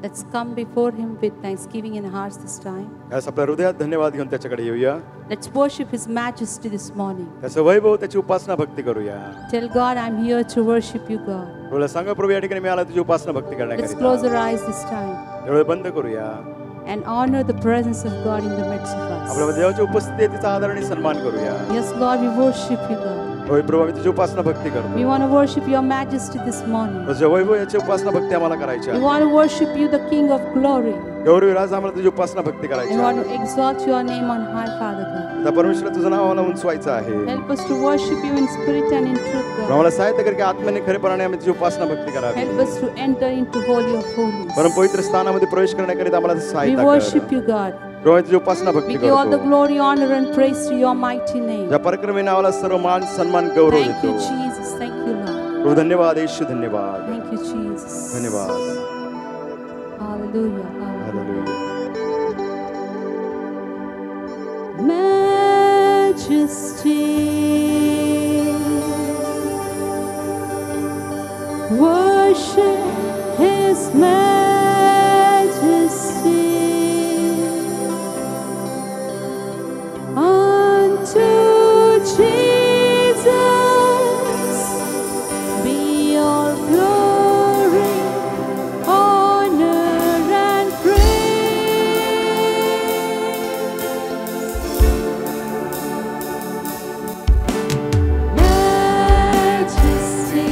Let's come before Him with thanksgiving in our hearts this time. आज आपल्या हृदयात धन्यवाद घेऊन त्याच्याकडे येऊया. Let's worship His majesty this morning. त्याचं वैभव, त्याची उपासना भक्ती करूया. Tell God, I'm here to worship you, God. प्रभूला सांगा, प्रभू या ठिकाणी मी आला तुझी उपासना भक्ती Let's करण्याकरिता. close our eyes this time डोळे बंद करूया. and honor the presence of God in the midst of us. आपल्या देवाची उपस्थिती आहे, तिचा आदर आणि सन्मान करूया. Yes, Lord, we worship you, God. होय प्रभू, आम्ही तुझी उपासना भक्ती करतो. We want to worship your majesty this morning. तुझ्या वैभव याची उपासना भक्ती आम्हाला करायची We आहे. want to worship you, the King of glory. गौरवीराज, आम्हाला तुझी उपासना भक्ती करायची We want आहे. to exalt your name on high, Father God. त्या परमेश्वर तुझं नाव आम्हाला उंचवायचं आहे. Help us to worship you in spirit and in truth, God. आम्हाला सहाय्य कर की आत्म्याने खरेपणाने आम्ही तुझी उपासना भक्ती करावी. Help us to enter into holy of holies. परम पवित्र स्थानामध्ये प्रवेश करण्याकरिता आम्हाला We सहायता worship कर. you, God. प्रभू, तुझी उपासना भक्ती We give all the करतो. glory, honor, and praise to your mighty name. ज्या पराक्रमी नावाला सर्व मान सन्मान गौरव Thank you, देतो. Jesus. Thank you, Lord. प्रभू धन्यवाद, येशू धन्यवाद, Thank you, Jesus. धन्यवाद. Hallelujah. Hallelujah. Hallelujah. Majesty, worship His majesty. Unto Jesus be all glory, honor, and praise. Majesty,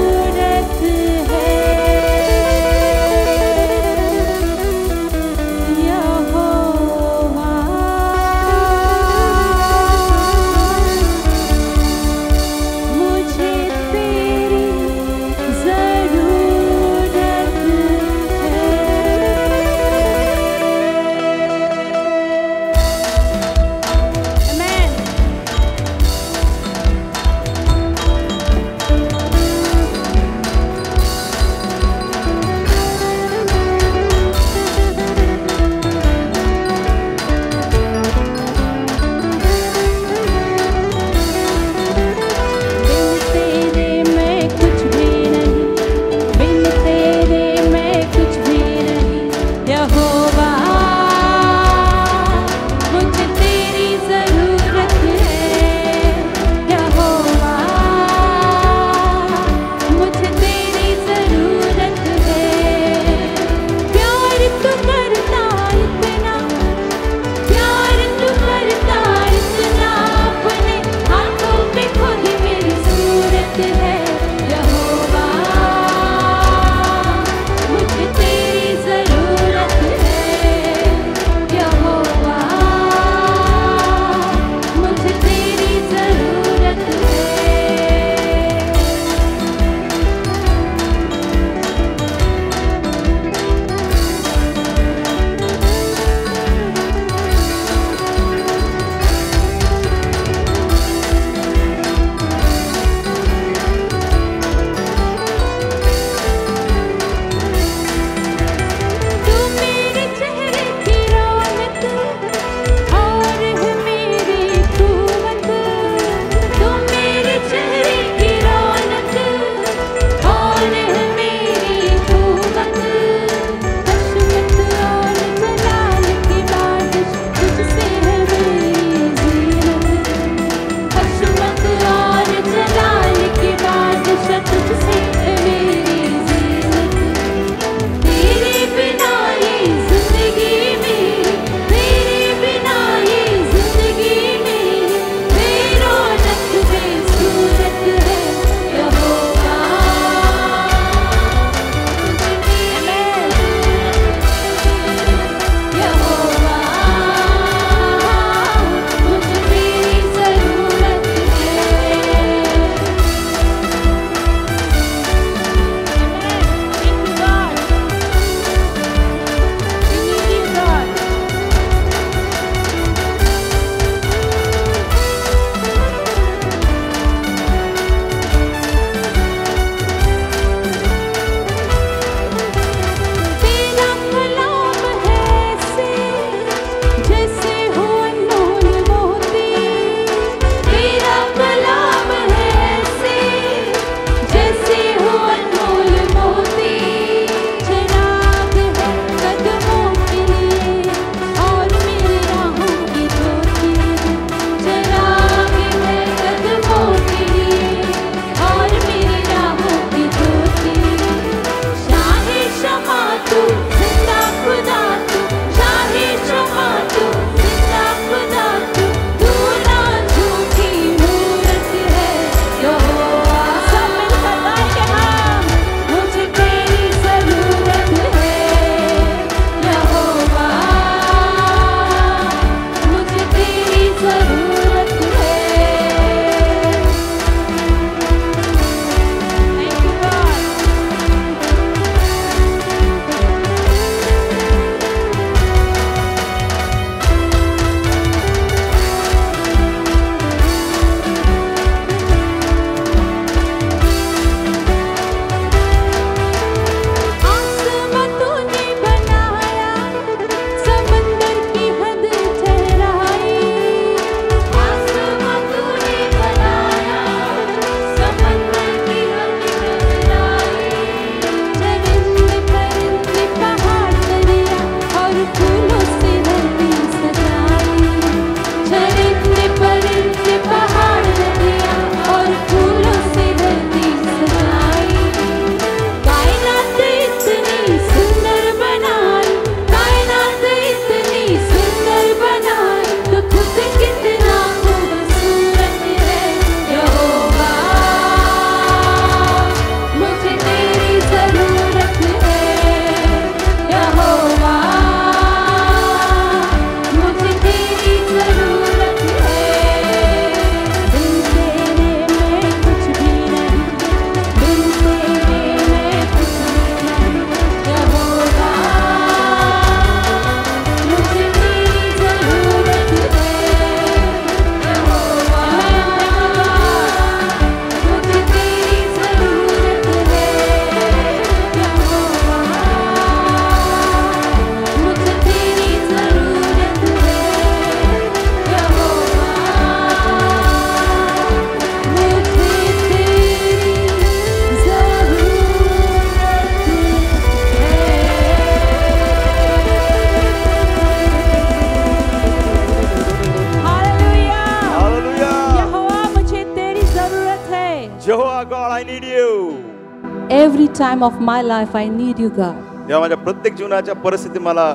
every time of my life I need you, God. देवा माझ्या प्रत्येक जीवनाच्या परिस्थितीत मला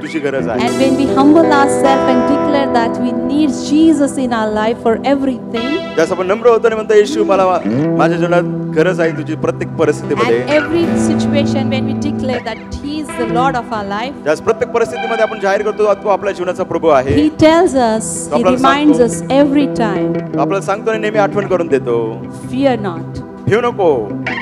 तुझी गरज आहे. And when we humble ourselves and declare that we need Jesus in our life for everything, जसं आपण नम्र होतो आणि म्हणतो येशू मला माझ्या जीवनात गरज आहे तुझी प्रत्येक परिस्थितीमध्ये. and every situation when we declare that He is the Lord of our life, ज्यास प्रत्येक परिस्थितीमध्ये आपण जाहीर करतो तो आपल्या जीवनाचा प्रभू आहे. He tells us, He reminds us every time, आपल्याला सांगतो आणि नेहमी आठवण करून देतो. fear not, भिऊ नको,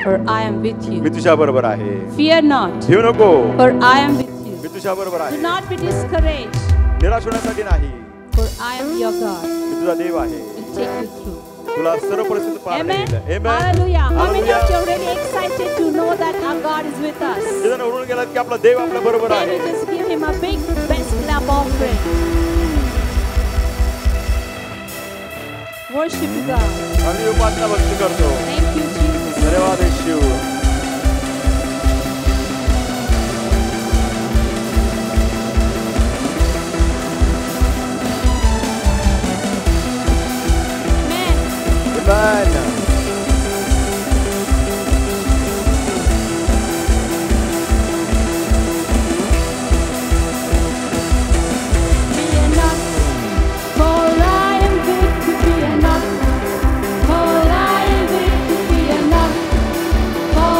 for I am with me you. तुझ्या बरोबर आहे. Fear not, भिऊ नको, for I am with you. मी तुझ्या बरोबर Do आहे. not be discouraged, निराश होण्यासाठी नाही, for I am your God. मी तुझा देव आहे. Will take you through. तुला सर्व परिस्थिती पार Amen. करेल. Amen. Hallelujah. How many of you Hallelujah. are really excited to know that our God is with us? जण उडून गेलात की आपला देव आपल्या बरोबर Can आहे. you just give Him a big best clap offering? Worship God. आम्ही उपासना भक्ती करतो. Thank you, Jesus. धन्यवाद येशू. Amen. Amen. Fear not, for I am with you. Fear not, for I am with you. Fear not, for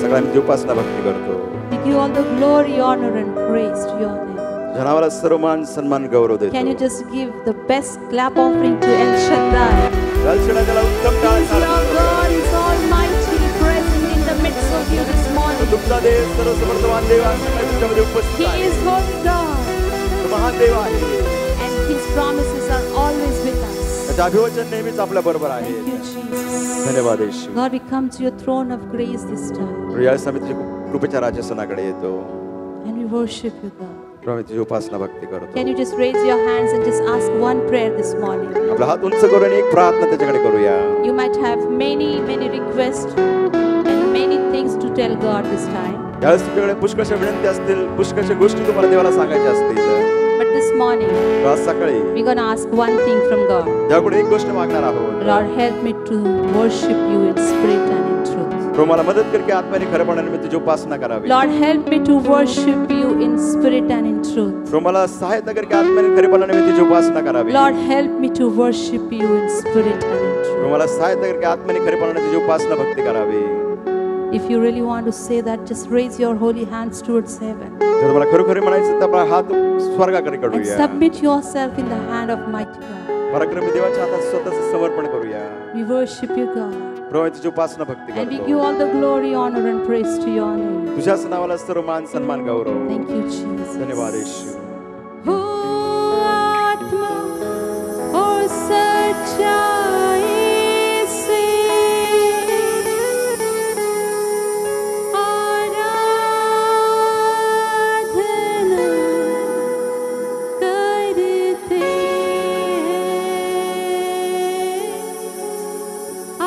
सगळ्या आम्ही उपासना भक्ती करतो. We give all the glory, honor, and praise to your name. जनावराला सर्व मान सन्मान गौरव देतो. Can you just give the best clap offering to El Shaddai? El Shaddai त्याला उत्तम टाळ He's your God, He's almighty, present in the midst of you this morning. तुमचा देव सर्वसमर्थवान देव आहे, तुमच्यामध्ये उपस्थित He आहे. is holy God, तो महान देव आहे. and His promises are always with us. त्याचे अभिवचन नेहमीच आपल्या बरोबर आहे. Thank you, Jesus. धन्यवाद येशू. God, we come to your throne of grace this time, यावेळेस आम्ही तुझ्या कृपेच्या राजसनाकडे येतो. and we worship you, God. आम्ही तुझी उपासना भक्ती करतो. Can you just raise your hands and just ask one prayer this morning? आपला हात उंच करून एक प्रार्थना त्याच्याकडे करूया. You might have many requests and many things to tell God this time. यावेळेस तुमच्याकडे पुष्कळशा विनंती असतील, पुष्कळशा गोष्टी तुम्हाला देवाला सांगायच्या असतील. But this morning, आज सकाळी we're going to ask one thing from God. त्याकडून एक गोष्ट मागणार आहोत. Lord, help me to worship you in spirit and in truth. प्रभू मला मदत कर की आत्म्याने खरेपणाने मी तुझी उपासना करावी. Lord, help me to worship you in spirit and in truth. प्रभू मला सहायता कर की आत्म्याने खरेपणाने मी तुझी उपासना करावी. Lord, help me to worship you in spirit and in Prabhu truth. मला सहायता कर की आत्म्याने खरेपणाने तुझी उपासना भक्ती करावी. If you really want to say that, just raise your holy hands towards heaven जर मला खरोखर म्हणायचं तर आपला हात स्वर्गाकडे and करूया. submit yourself in the hand of mighty God. पराक्रमी देवाच्या हातात स्वतःचं समर्पण करूया. We worship you, God. प्रभू तुझी उपासना भक्ती And we करतो. give all the glory, honor, and praise to your name. तुझ्याच नावाला सर्व मान सन्मान गौरव. Thank you, Jesus. धन्यवाद येशू. हो आत्मा और सच्चाई से आराधना करते हैं।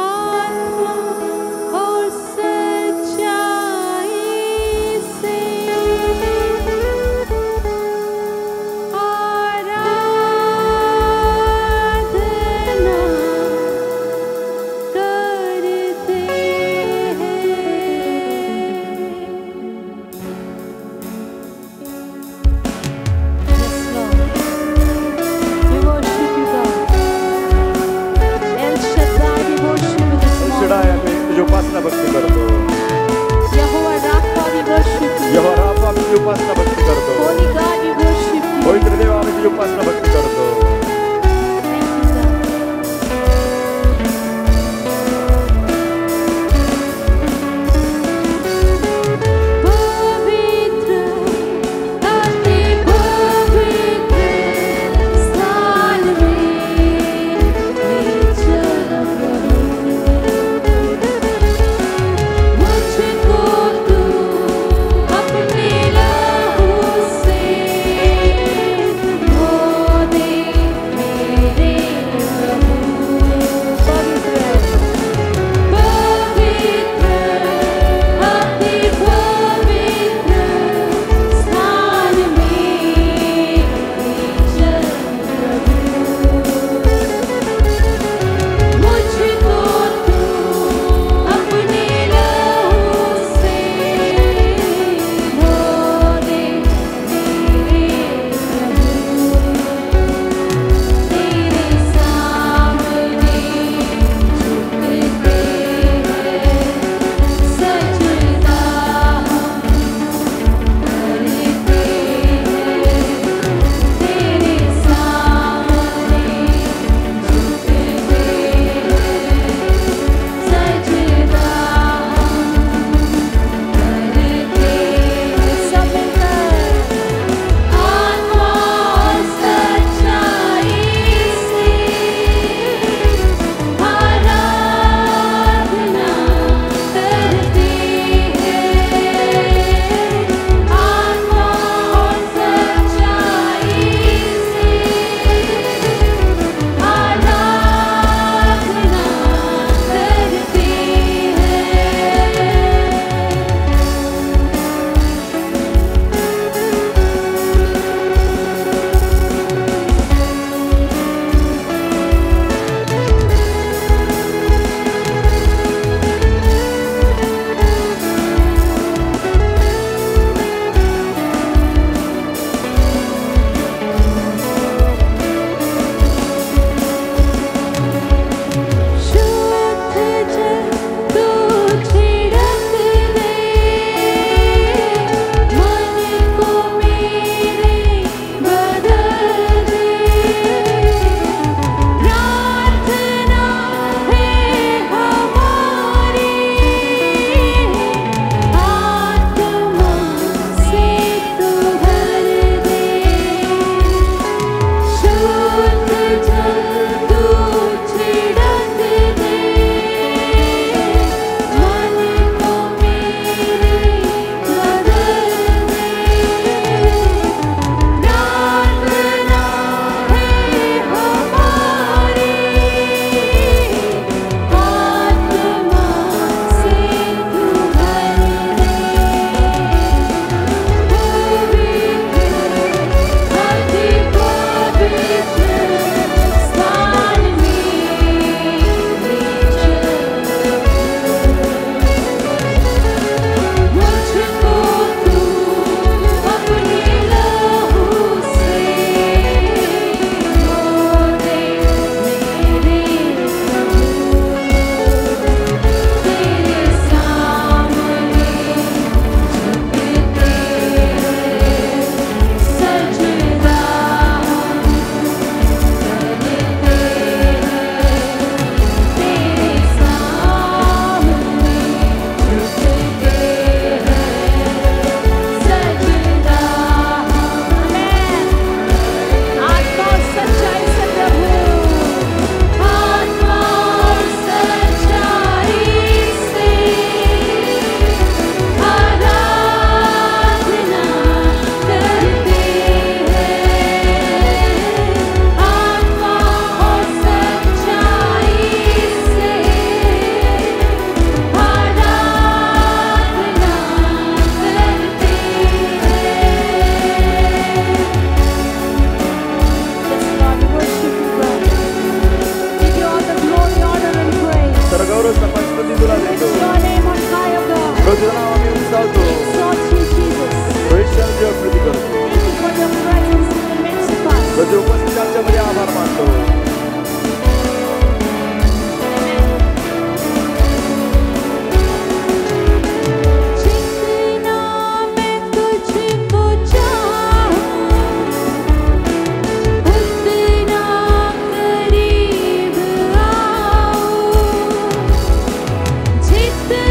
आत्मा और सच्चाई से गौरव तपासणी तुला Lift देतो. your name on high, O God. तुझं नाव आम्ही उंचावतो. Exalt you, Jesus. प्रभूच्या तुझी स्तुती करतो. Thank you for your presence in the midst of us. तुझ्या उपस्थिती आमच्यामध्ये आभार मानतो. जितना मैं तुझको चाहूं, उतना करीब आऊं. जितना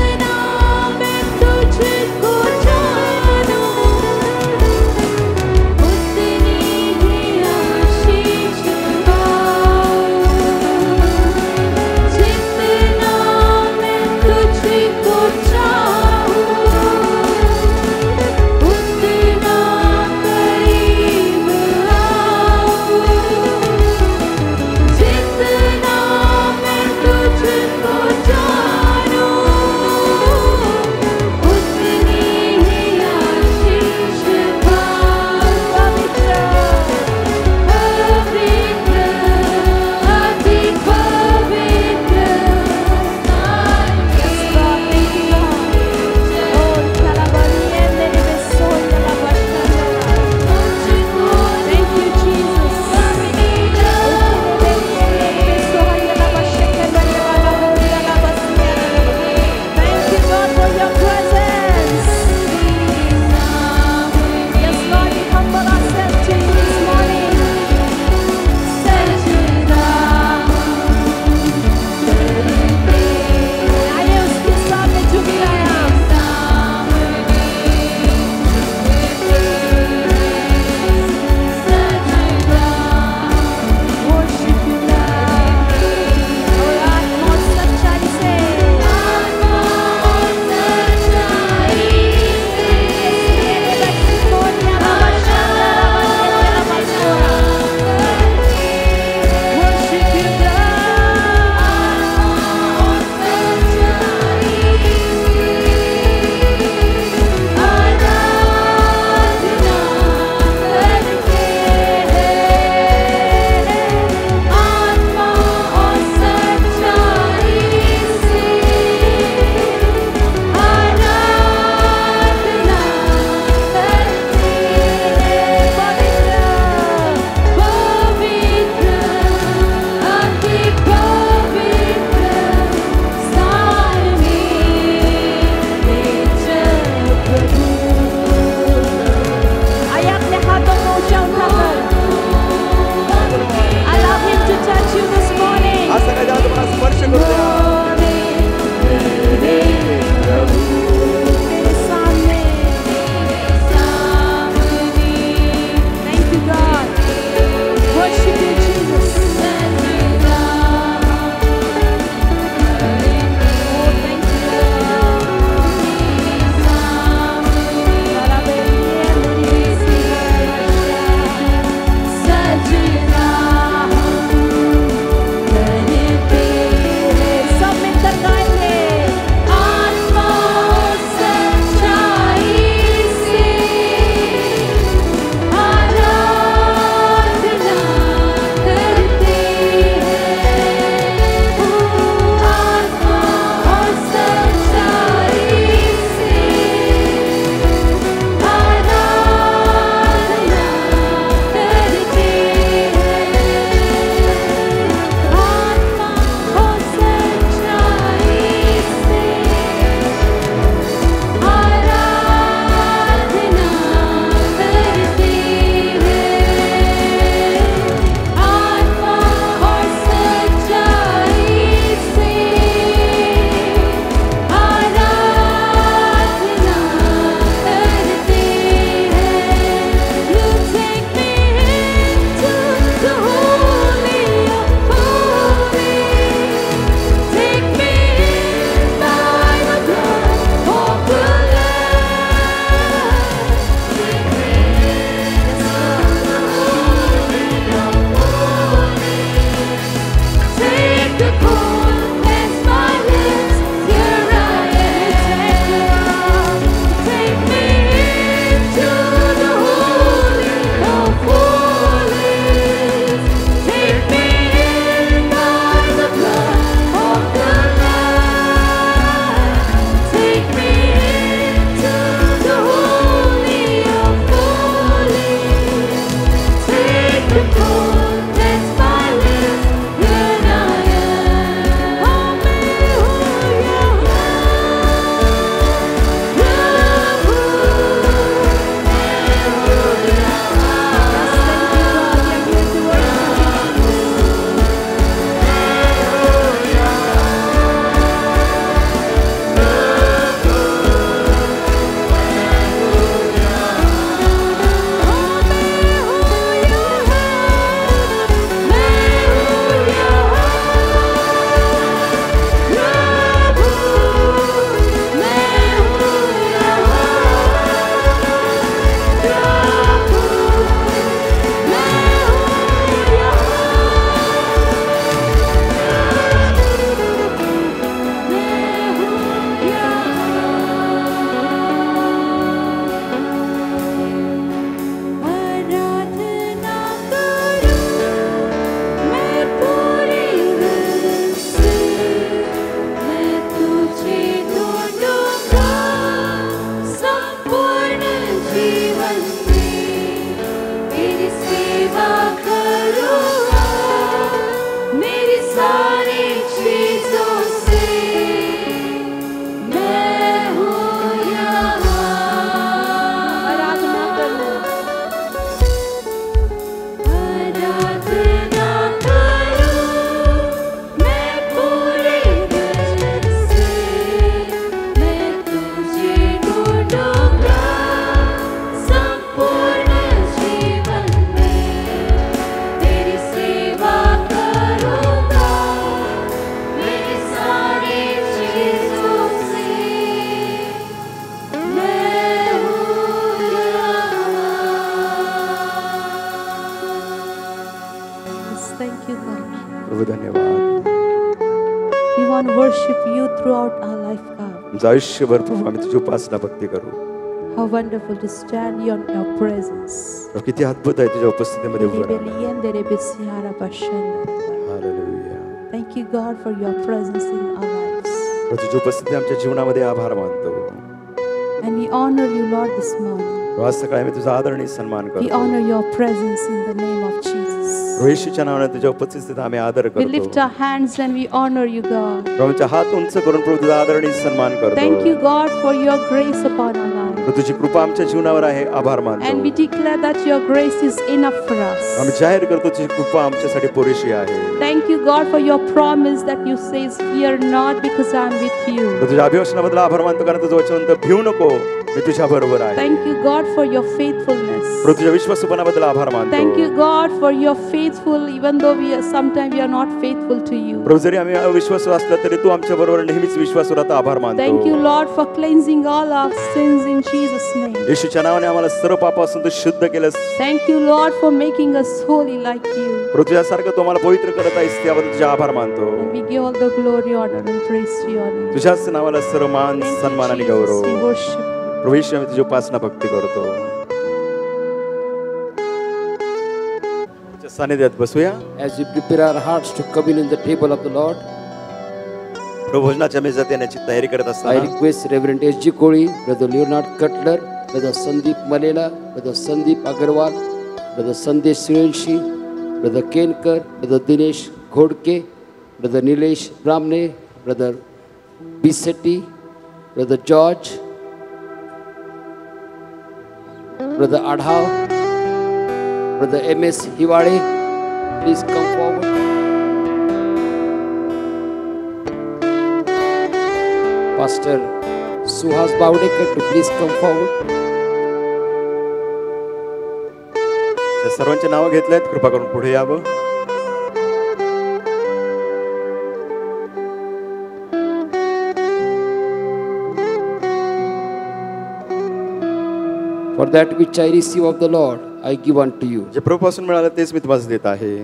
and worship you throughout our life, God. आमचं आयुष्यभर प्रभू आम्ही तुझी उपासना भक्ती करू. How wonderful to stand in your presence. प्रभू किती अद्भुत आहे तुझ्या उपस्थितीमध्ये उभं राहणं. Hallelujah. Thank you, God, for your presence in our lives. प्रभू तुझी उपस्थिती आमच्या जीवनामध्ये आभार मानतो. And we honor you, Lord, this morning. आज सकाळी आम्ही तुझा आदर आणि सन्मान We करतो. honor your presence in the name of Jesus. प्रभू येशूच्या नावाने तुझ्या उपस्थितीत आम्ही आदर We lift करतो. our hands and we honor you, God. प्रभू आमच्या हात उंच करून प्रभू तुझा आदर आणि सन्मान करतो. Thank you, God, for your grace upon our lives. प्रभू तुझी कृपा आमच्या जीवनावर आहे, आभार And we मानतो. declare that your grace is enough for us. आम्ही जाहीर करतो तुझी कृपा आमच्यासाठी पुरेशी आहे. Thank you, God, for your promise that you says, fear not because I am with you. प्रभू तुझ्या अभिवचनाबद्दल आभार मानतो कारण तुझं वचन म्हणतं, भिऊ नको, मी तुझ्या बरोबर आहे. Thank you, God, for your faithfulness. प्रभू तुझ्या विश्वासूपणाबद्दल आभार मानतो. Thank you, God, for your faithful, even though sometimes we are not faithful to you. प्रभू जरी आम्ही अविश्वासू असलो तरी तू आमच्या बरोबर नेहमीच विश्वासू राहता, आभार मानतो. Thank you, Lord, for cleansing all our sins in Jesus' name. येशूच्या नावाने आम्हाला सर्व पापापासून तू शुद्ध केलंस. Thank you, Lord, for making us holy like you. प्रभू तुझ्यासारखं तू आम्हाला पवित्र करत आहेस, त्याबद्दल तुझे आभार मानतो. And we give all the glory, honor, and praise to your name. तुझ्याच नावाला सर्व मान, Thank सन्मान आणि you, Jesus. Gaurav. We worship you. प्रभू येशू आम्ही तुझी उपासना भक्ती करतो. तुझ्या सानिध्यात बसूया. As we prepare our hearts to come in the table of the Lord, प्रभू भोजनाच्या मेजात येण्याची तयारी करत I असताना request Reverend S.G. Koli, Brother Leonard Cutler, Brother Sandeep Malela, Brother Sandeep Agarwal, Brother Sandesh Surenshi, Brother Kenkar, Brother Dinesh Ghodke, Brother Nilesh Bramne, Brother Bisetti, Brother George, Brother Adhav, Brother M.S. Hiwade, please come forward. Pastor Suhas Bavdekar to please come forward. त्या सर्वांची नावं घेतल्यात, कृपा करून पुढे यावं. For that which I receive of the Lord, I give unto you. जे प्रभूपासून मिळालं तेच मी तुम्हाला देत आहे.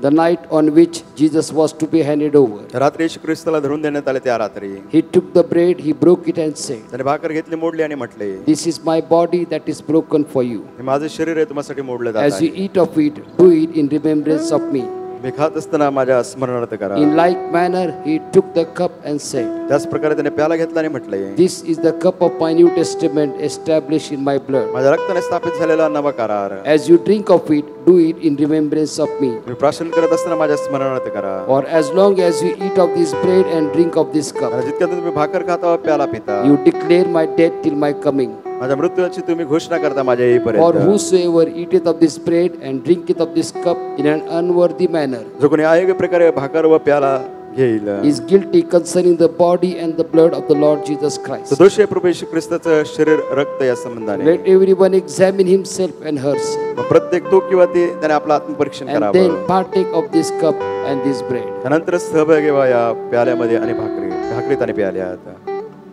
The night on which Jesus was to be handed over, रात्री येशू ख्रिस्ताला धरून देण्यात आले त्या रात्री he took the bread, he broke it and said, त्याने भाकर घेतली, मोडली आणि म्हटले, this is my body that is broken for you. हे माझे शरीर आहे, तुम्हासाठी मोडलं जात As you आहे. eat of it, do it in remembrance of me. मी खात असताना माझ्या स्मरणार्थ करा. In like manner, he took the cup and said, त्याच प्रकारे त्याने प्याला घेतला आणि म्हटले, this is the cup of my New Testament established in my blood. माझ्या रक्ताने स्थापित झालेला नवा करार. As you drink of it, do it in remembrance of me. मी प्राशन करत असताना माझ्या स्मरणार्थ करा. For as long as you eat of this bread and drink of this cup, आणि जितक्या तुम्ही भाकर खाता व प्याला पिता, you declare my death till my coming. माझ्या मृत्यूची तुम्ही घोषणा करता माझ्या For येईपर्यंत. whosoever eateth of this bread and drinketh of this cup in an unworthy manner जो कोणी अयोग्य प्रकारे भाकर व प्याला घेईल, is guilty concerning the body and the blood of the Lord Jesus तो Christ. दोषी आहे प्रभू येशू ख्रिस्ताचं शरीर रक्त या संबंधाने. Let everyone examine himself and herself, मग प्रत्येक तो किंवा ती त्याने आपलं आत्मपरीक्षण and करावं. then partake of this cup and this bread. त्यानंतर सहभागी व्हा या प्याल्यामध्ये आणि भाकरीत आणि प्याल्यात.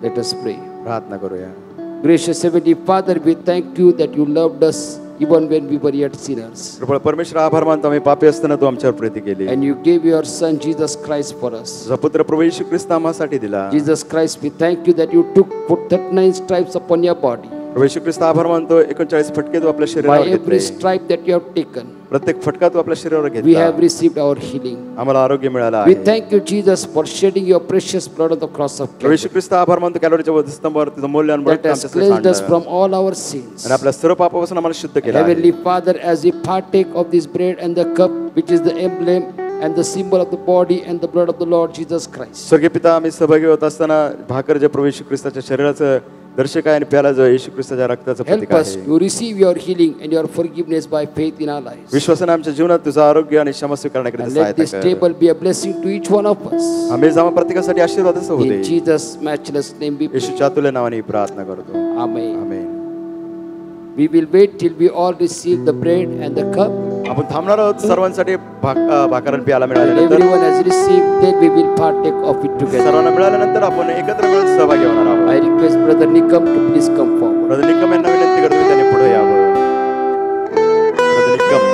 Let us pray. प्रार्थना करूया. Gracious Heavenly Father, we thank you that you loved us even when we were yet sinners. कृपा परमेश्वर, आभार मानतो आम्ही पापी असताना तू आमच्यावर प्रीती केली. And you gave your Son Jesus Christ for us. तुझा पुत्र प्रभू येशू ख्रिस्त आम्हासाठी दिला. Jesus Christ, we thank you that you put 39 stripes upon your body. प्रभू येशू ख्रिस्त, आभार मानतो 39 फटके तू आपल्या By शरीरावर every घेतले. stripe that you have taken, प्रत्येक फटका तू आपल्या शरीरावर we घेतला. have received our healing. आम्हाला आरोग्य मिळालं We आहे. thank you, Jesus, for shedding your precious blood on the cross of Prabhu Yeshu Calvary ख्रिस्त, आभार मानतो कॅलोरीच्या वधस्तंभावर तुझं मूल्यवान that रक्त has आमच्यासाठी cleansed us सांडलं. from all our sins. आणि आपल्या सर्व पापापासून आम्हाला शुद्ध केलं आहे. Heavenly Father, as we partake of this bread and the cup, which is the emblem and the symbol of the body and the blood of the Lord Jesus Christ, स्वर्गीय पिता, आम्ही सहभागी होत असताना भाकर जे प्रभू येशू ख्रिस्ताच्या शरीराचं दर्शक आहे आणि प्याला जो येशू ख्रिस्ताच्या रक्ताचं प्रतीक help us आहे. to receive your healing and your forgiveness by faith in our lives. विश्वासाने आमच्या जीवनात तुझं आरोग्य आणि क्षमा स्वीकारण्याकरिता And let सहायता this कर. table be a blessing to each one of us. आम्ही जामा प्रत्येकासाठी आशीर्वादाचं In होते. Jesus' matchless name we pray. येशूच्या तुल्य नावाने प्रार्थना करतो. Amen. Amen. We will wait till we all receive the bread and the cup. आपण थांबणार आहोत सर्वांसाठी भाकर आणि प्याला When मिळाल्यानंतर. everyone has received, then we will partake of it together. सर्वांना मिळाल्यानंतर आपण एकत्र मिळून सहभागी होणार आहोत. I request Brother Nikam to please come forward. Brother Nikam यांना विनंती करतो की त्यांनी पुढे यावं. Brother Nikam.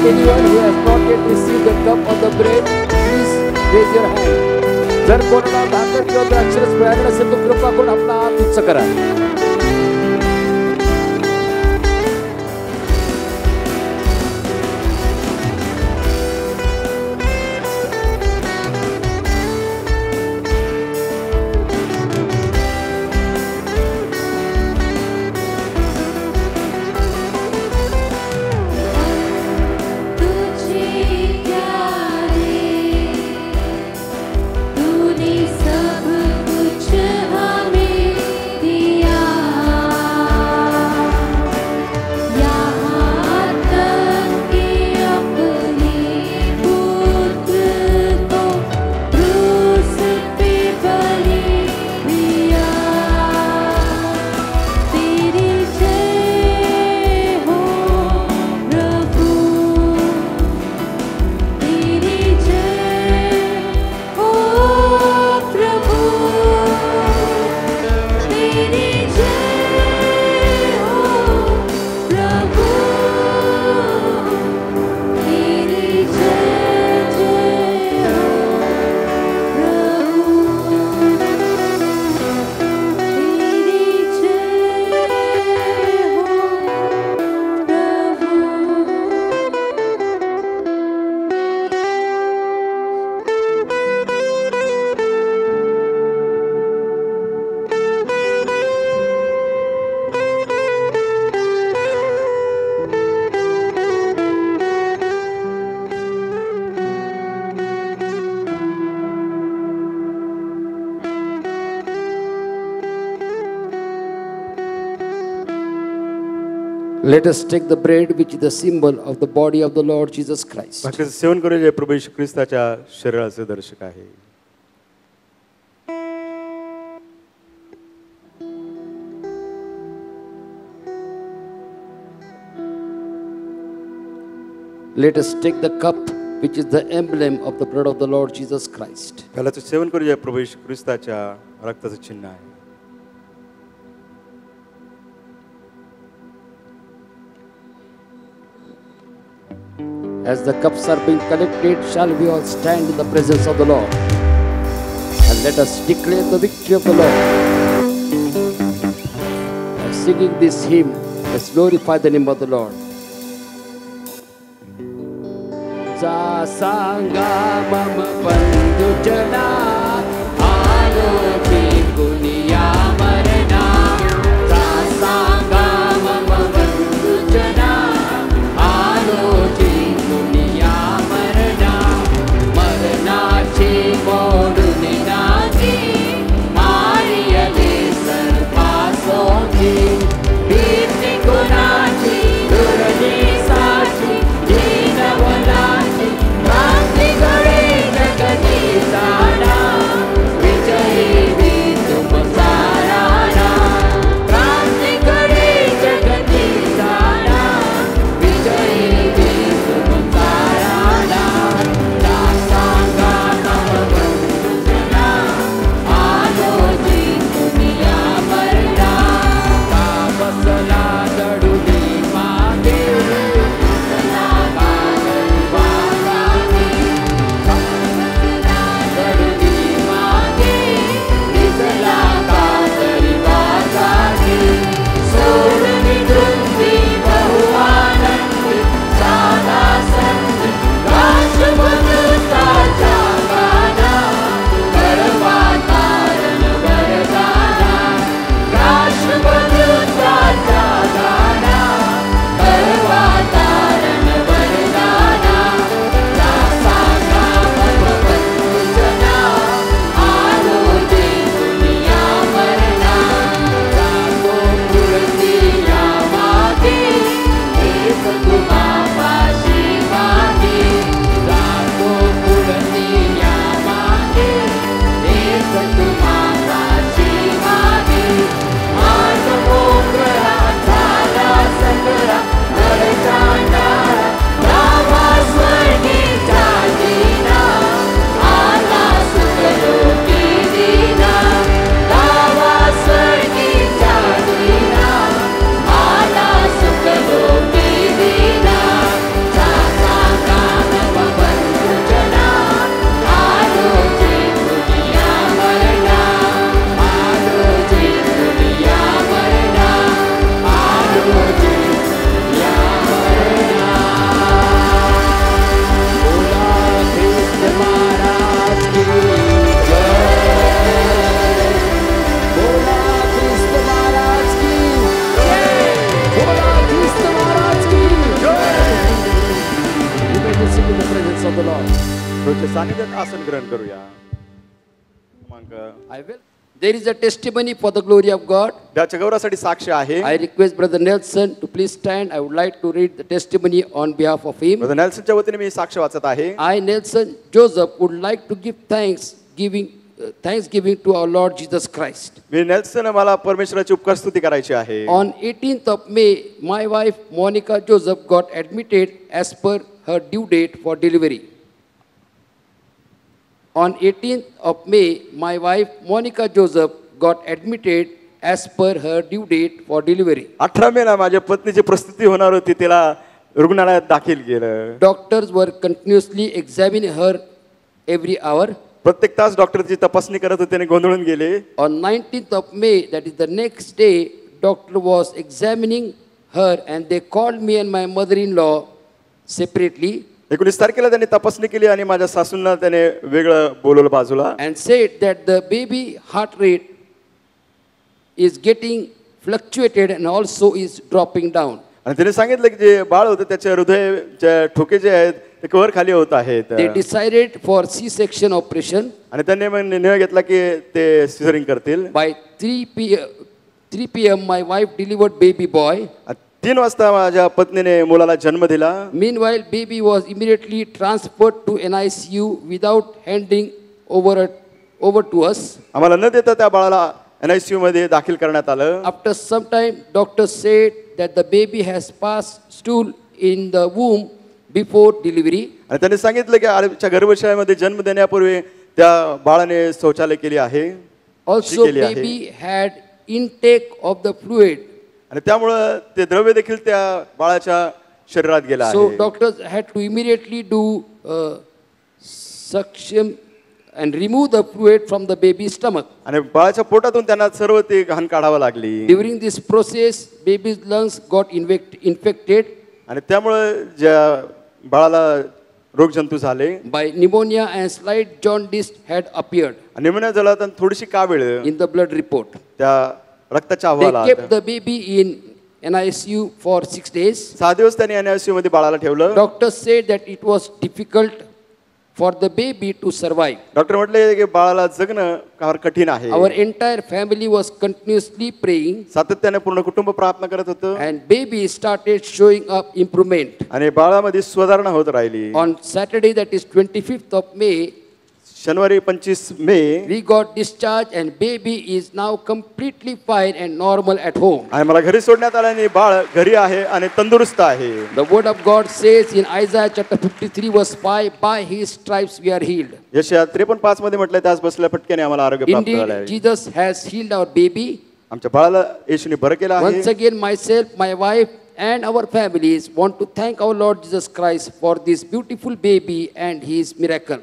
anyone who has not yet received the cup or the bread, please raise your hand. जर कोणाला भाकर किंवा द्राक्षरस मिळालं नसेल तर कृपा करून आपला हात उंच करा. Let us take the bread which is the symbol of the body of the Lord Jesus Christ. भाकरीचं सेवन करूया जे प्रभू येशू ख्रिस्ताच्या शरीराचे दर्शक आहे. Let us take the cup which is the emblem of the blood of the Lord Jesus Christ. प्यालाचं सेवन करूया प्रभू येशू ख्रिस्ताच्या रक्ताचं चिन्ह आहे. As the cups are being collected, shall we all stand in the presence of the Lord and let us declare the victory of the Lord. By singing this hymn, let's glorify the name of the Lord. Sa sanga mama bandhu jana aloki kuniya marna. Sa sanga mama bandhu jana aloki kuniya marna. Marnachi moduni nagi mariya de sarpasoki birti kunachi durani sachi dinavala. Vijayi प्रभूच्या सानिध्यात आसन ग्रहण करूया. I will. There is a testimony for the glory of God. देवाच्या गौरवासाठी साक्ष आहे. I request Brother Nelson to please stand. I would like to read the testimony on behalf of him. Brother नेल्सनच्या वतीने मी साक्ष वाचत आहे. I, Nelson Joseph, would like to give thanksgiving to our Lord Jesus Christ. Me Nelson मला परमेश्वराची उपकार स्तुती करायची आहे. On 18th of May, my wife Monica Joseph got admitted as per her due date for delivery. On 18th of May, my wife Monica Joseph got admitted as per her due date for delivery. 18 मेला माझ्या पत्नीची प्रस्तुती होणार होती, तिला रुग्णालयात दाखल केलं. Doctors were continuously examining her every hour. प्रत्येक तास डॉक्टरची तपासणी करत होते आणि गोंधळून गेले. On 19th of May, that is the next day, doctor was examining her and they called me and my mother-in-law separately. 19 तारखेला त्यांनी तपासणी केली आणि माझ्या सासूंना त्याने वेगळं बोलवलं बाजूला. And said that the baby heart rate is getting fluctuated and also is dropping down. आणि त्याने सांगितलं की जे बाळ होतं त्याच्या हृदयाचे ठोके जे आहेत ते वर खाली होत आहेत. They decided for C-section operation. आणि त्यांनी मग निर्णय घेतला की ते सिझरिंग करतील. By 3 p.m. my wife delivered baby boy. 3 वाजता माझ्या पत्नीने मुलाला जन्म दिला. Meanwhile, baby was immediately transferred to NICU without handing over to us. आम्हाला न देता त्या बाळाला NICU मध्ये दाखल करण्यात आलं. After some time, doctors said that the baby has passed stool in the womb before delivery. आणि त्यांनी सांगितलं की आईच्या गर्भाशयामध्ये जन्म देण्यापूर्वी त्या बाळाने शौचालय केली आहे. Also, baby had intake of the fluid. आणि त्यामुळे ते द्रव्य देखील त्या बाळाच्या शरीरात गेला आहे. So doctors had to immediately do suction and remove the fluid from the baby's stomach. आणि बाळाच्या पोटातून त्यांना सर्व ते घाण काढावं लागली. During this process, baby's lungs got infected. आणि त्यामुळे ज्या बाळाला रोगजंतू झाले. By pneumonia and slight jaundice had appeared. Pneumonia झाला तर थोडीशी कावीळ in the blood report. त्या रक्ताच्या They अहवालात. kept the baby in NICU for 6 days. 6 दिवस त्यांनी NICU मध्ये बाळाला ठेवलं. Doctors said that it was difficult for the baby to survive. Doctor म्हटले की बाळाला जगणं फार कठीण आहे. Our entire family was continuously praying. सातत्याने पूर्ण कुटुंब प्रार्थना करत होतं. And baby started showing up improvement. आणि बाळामध्ये सुधारणा होत राहिली. On Saturday, that is 25th of May, शनिवारी 25 मे we got discharged and baby is now completely fine and normal at home. आणि मला घरी सोडण्यात आलं आणि बाळ घरी आहे आणि तंदुरुस्त आहे. The word of God says in Isaiah chapter 53 verse 5, by his stripes we are healed. यशाया 53:5 मध्ये म्हटलंय त्याच बसल्या फटक्याने आम्हाला आरोग्य प्राप्त झालं आहे. Indeed, Jesus has healed our baby. आमच्या बाळाला येशूने बरं केलं आहे. Once again, myself, my wife and our families want to thank our Lord Jesus Christ for this beautiful baby and his miracle.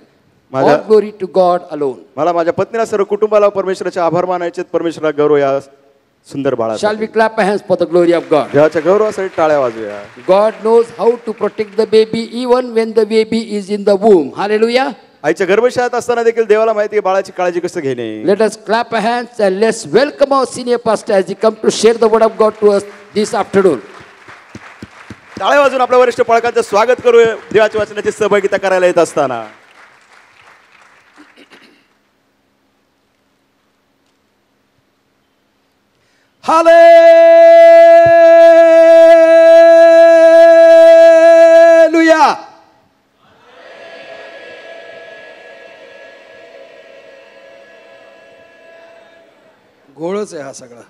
All glory to God alone. मला माझ्या पत्नीला सर्व कुटुंबाला परमेश्वराचे आभार मानायचे. परमेश्वराला गौरव या सुंदर बाळासाठी. Shall we clap our hands for the glory of God? देवाच्या गौरवासाठी टाळ्या वाजवूया. God knows how to protect the baby even when the baby is in the womb. Hallelujah. आईच्या गर्भशयात असताना देखील देवाला माहिती आहे बाळाची काळजी कसं घेणे. Let us clap our hands and let's welcome our senior pastor as he come to share the word of God to us this afternoon. टाळ्या वाजवून आपल्या वरिष्ठ पालकांचं स्वागत करूया देवाच्या वचनाची सहभागिता करायला येत असताना. Hallelujah. घोळच आहे हा सगळा.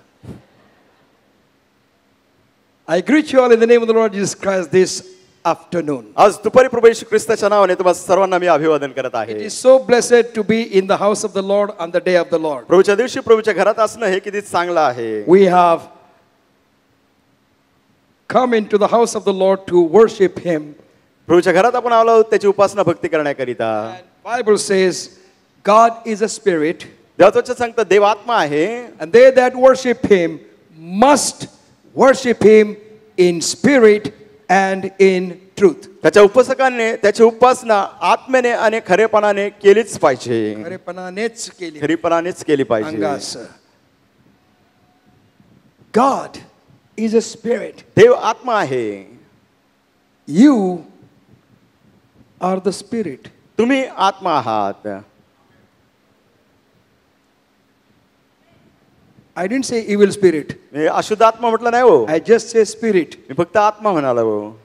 I greet you all in the name of the Lord Jesus Christ this afternoon. आज दुपारी प्रभू येशू ख्रिस्ताच्या नावाने तुम्हा सर्वांना मी अभिवादन करत It आहे. is so blessed to be in the house of the Lord on the day of the Lord. प्रभूच्या दिवशी प्रभूच्या घरात असणं हे किती चांगलं आहे. We have come into the house of the Lord to worship him. प्रभूच्या घरात आपण आलो आहोत त्याची उपासना भक्ती करण्याकरिता. And Bible says God is a spirit देवाचं वचन सांगतं देव आत्मा आहे and they that worship him must worship him in spirit and in truth. त्याच्या उपासकांनी त्याची उपासना आत्म्याने आणि खरेपणाने केलीच पाहिजे. खरेपणानेच केली. खरीपणानेच केली पाहिजे. Angas. God is a spirit. देव आत्मा आहे. You are the spirit. तुम्ही आत्मा आहात. I didn't say evil spirit. मी अशुद्ध आत्मा म्हटलं नाही हो, I just say spirit. मी फक्त आत्मा म्हणालो हो.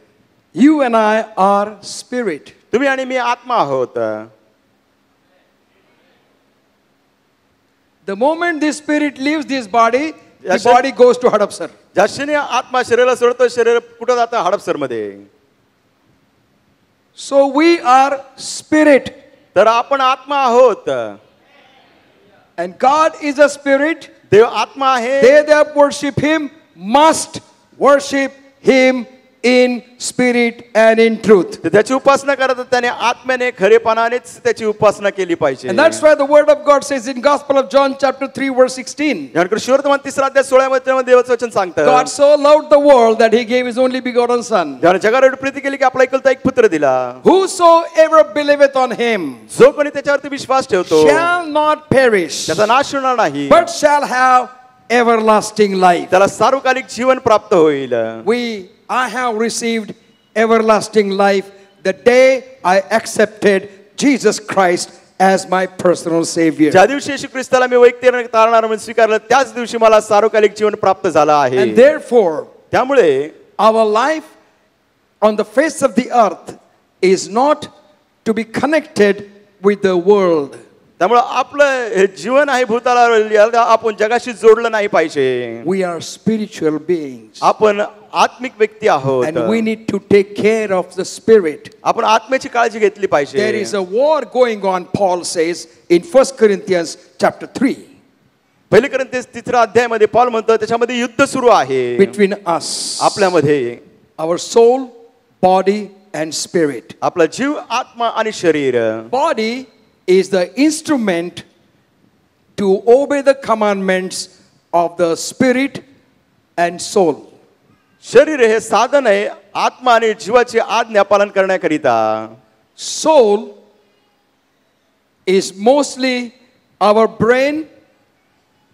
You and I are spirit. तुम्ही आणि मी आत्मा आहोत. The moment this spirit leaves this body, the Yes, body goes to Hadapsar. ज्याने आत्मा शरीराला सोडतो, शरीर कुठं जातं? हडपसर मध्ये. So we are spirit. तर आपण आत्मा आहोत. And God is a spirit. देव आत्मा आहे. They that worship him must worship him in spirit and in truth. तर त्याची उपासना करतात त्याने आत्म्याने खरेपणानेच त्याची उपासना केली पाहिजे. And that's why the word of God says in Gospel of John chapter 3 verse 16. यानंतर शिवर्तमान 3 अध्याय 16 मध्ये देवाचं वचन सांगतं. God so loved the world that he gave his only begotten son. त्याने जगाला एवढी प्रीती केली की आपला एकुलता एक पुत्र दिला. Whosoever believeth on him जो कोणी त्याच्यावरती विश्वास ठेवतो shall not perish, त्याचा नाश होणार नाही, but shall have everlasting life. त्याला सार्वकालिक जीवन प्राप्त होईल. I have received everlasting life the day I accepted Jesus Christ as my personal savior. ज्या दिवशी येशू ख्रिस्ताला मी वैयक्तिक तारणारा म्हणून स्वीकारलं, त्याच दिवशी मला सार्वकालिक जीवन प्राप्त झालं आहे. And therefore त्यामुळे our life on the face of the earth is not to be connected with the world. त्यामुळे आपलं हे जीवन आहे भूताला आपण जगाशी जोडलं नाही पाहिजे. We are spiritual beings. आपण आत्मिक व्यक्ती आहोत. And we need to take care of the spirit. आपण आत्म्याची काळजी घेतली पाहिजे. There is a war going on, Paul says in 1 Corinthians chapter 3. पहिली कोरिन्थीस 3 अध्यायामध्ये पॉल म्हणतो त्याच्यामध्ये युद्ध सुरू आहे Between us, आपल्यामध्ये. our soul, body and spirit. आपला जीव, आत्मा आणि शरीर. Body is the instrument to obey the commandments of the spirit and soul. शरीर हे साधन आहे आत्मा आणि जीवाची आज्ञा पालन करण्याकरिता. Soul is mostly our brain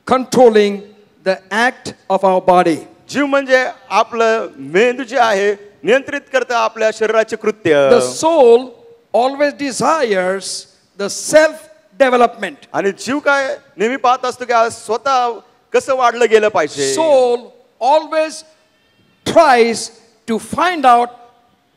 controlling the act of our body. जीव म्हणजे आपलं मेंदू जे आहे नियंत्रित करतं आपल्या शरीराचे कृत्य. The soul always desires the self development. आणि जीव काय नेहमी पाहत असतो की आज स्वतः कसं वाढलं गेलं पाहिजे. Soul always tries to find out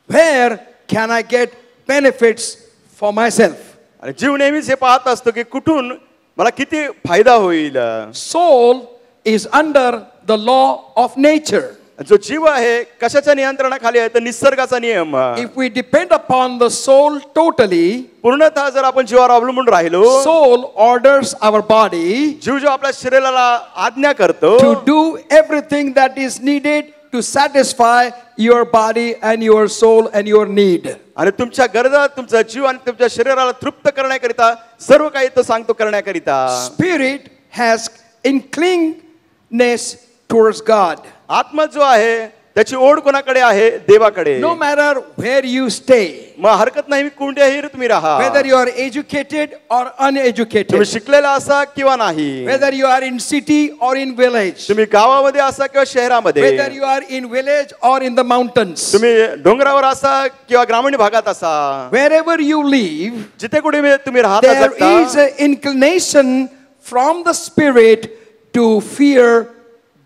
where can I get benefits for myself. आणि जीव नेहमीच हे पाहत असतो की कुठून मला किती फायदा होईल. Soul is under the law of nature. जो जीव आहे कशाच्या नियंत्रणाखाली आहे तर निसर्गाचा नियम. If we depend upon the soul totally, पूर्णतः जर आपण जीवावर अवलंबून राहिलो, soul orders our body जीव जो आपल्या शरीराला आज्ञा करतो to do everything that is needed to satisfy your body and your soul and your need. आणि तुमच्या गरजा तुमचा जीव आणि तुमच्या शरीराला तृप्त करण्याकरिता सर्व काही तो सांगतो करण्याकरिता. Spirit has inclinedness towards God. आत्मा जो आहे त्याची ओढ कोणाकडे आहे? देवाकडे. No matter where you stay, मग हरकत नाही कोणत्याही तुम्ही राहा. whether you are educated or uneducated, तुम्ही शिकलेला असा किंवा नाही, whether you are in city or in village, तुम्ही गावामध्ये असा किंवा शहरामध्ये, whether you are in village or in the mountains, तुम्ही डोंगरावर असा किंवा ग्रामीण भागात असा, wherever you live, जिथे कुठे तुम्ही राहता there is an inclination from the spirit to fear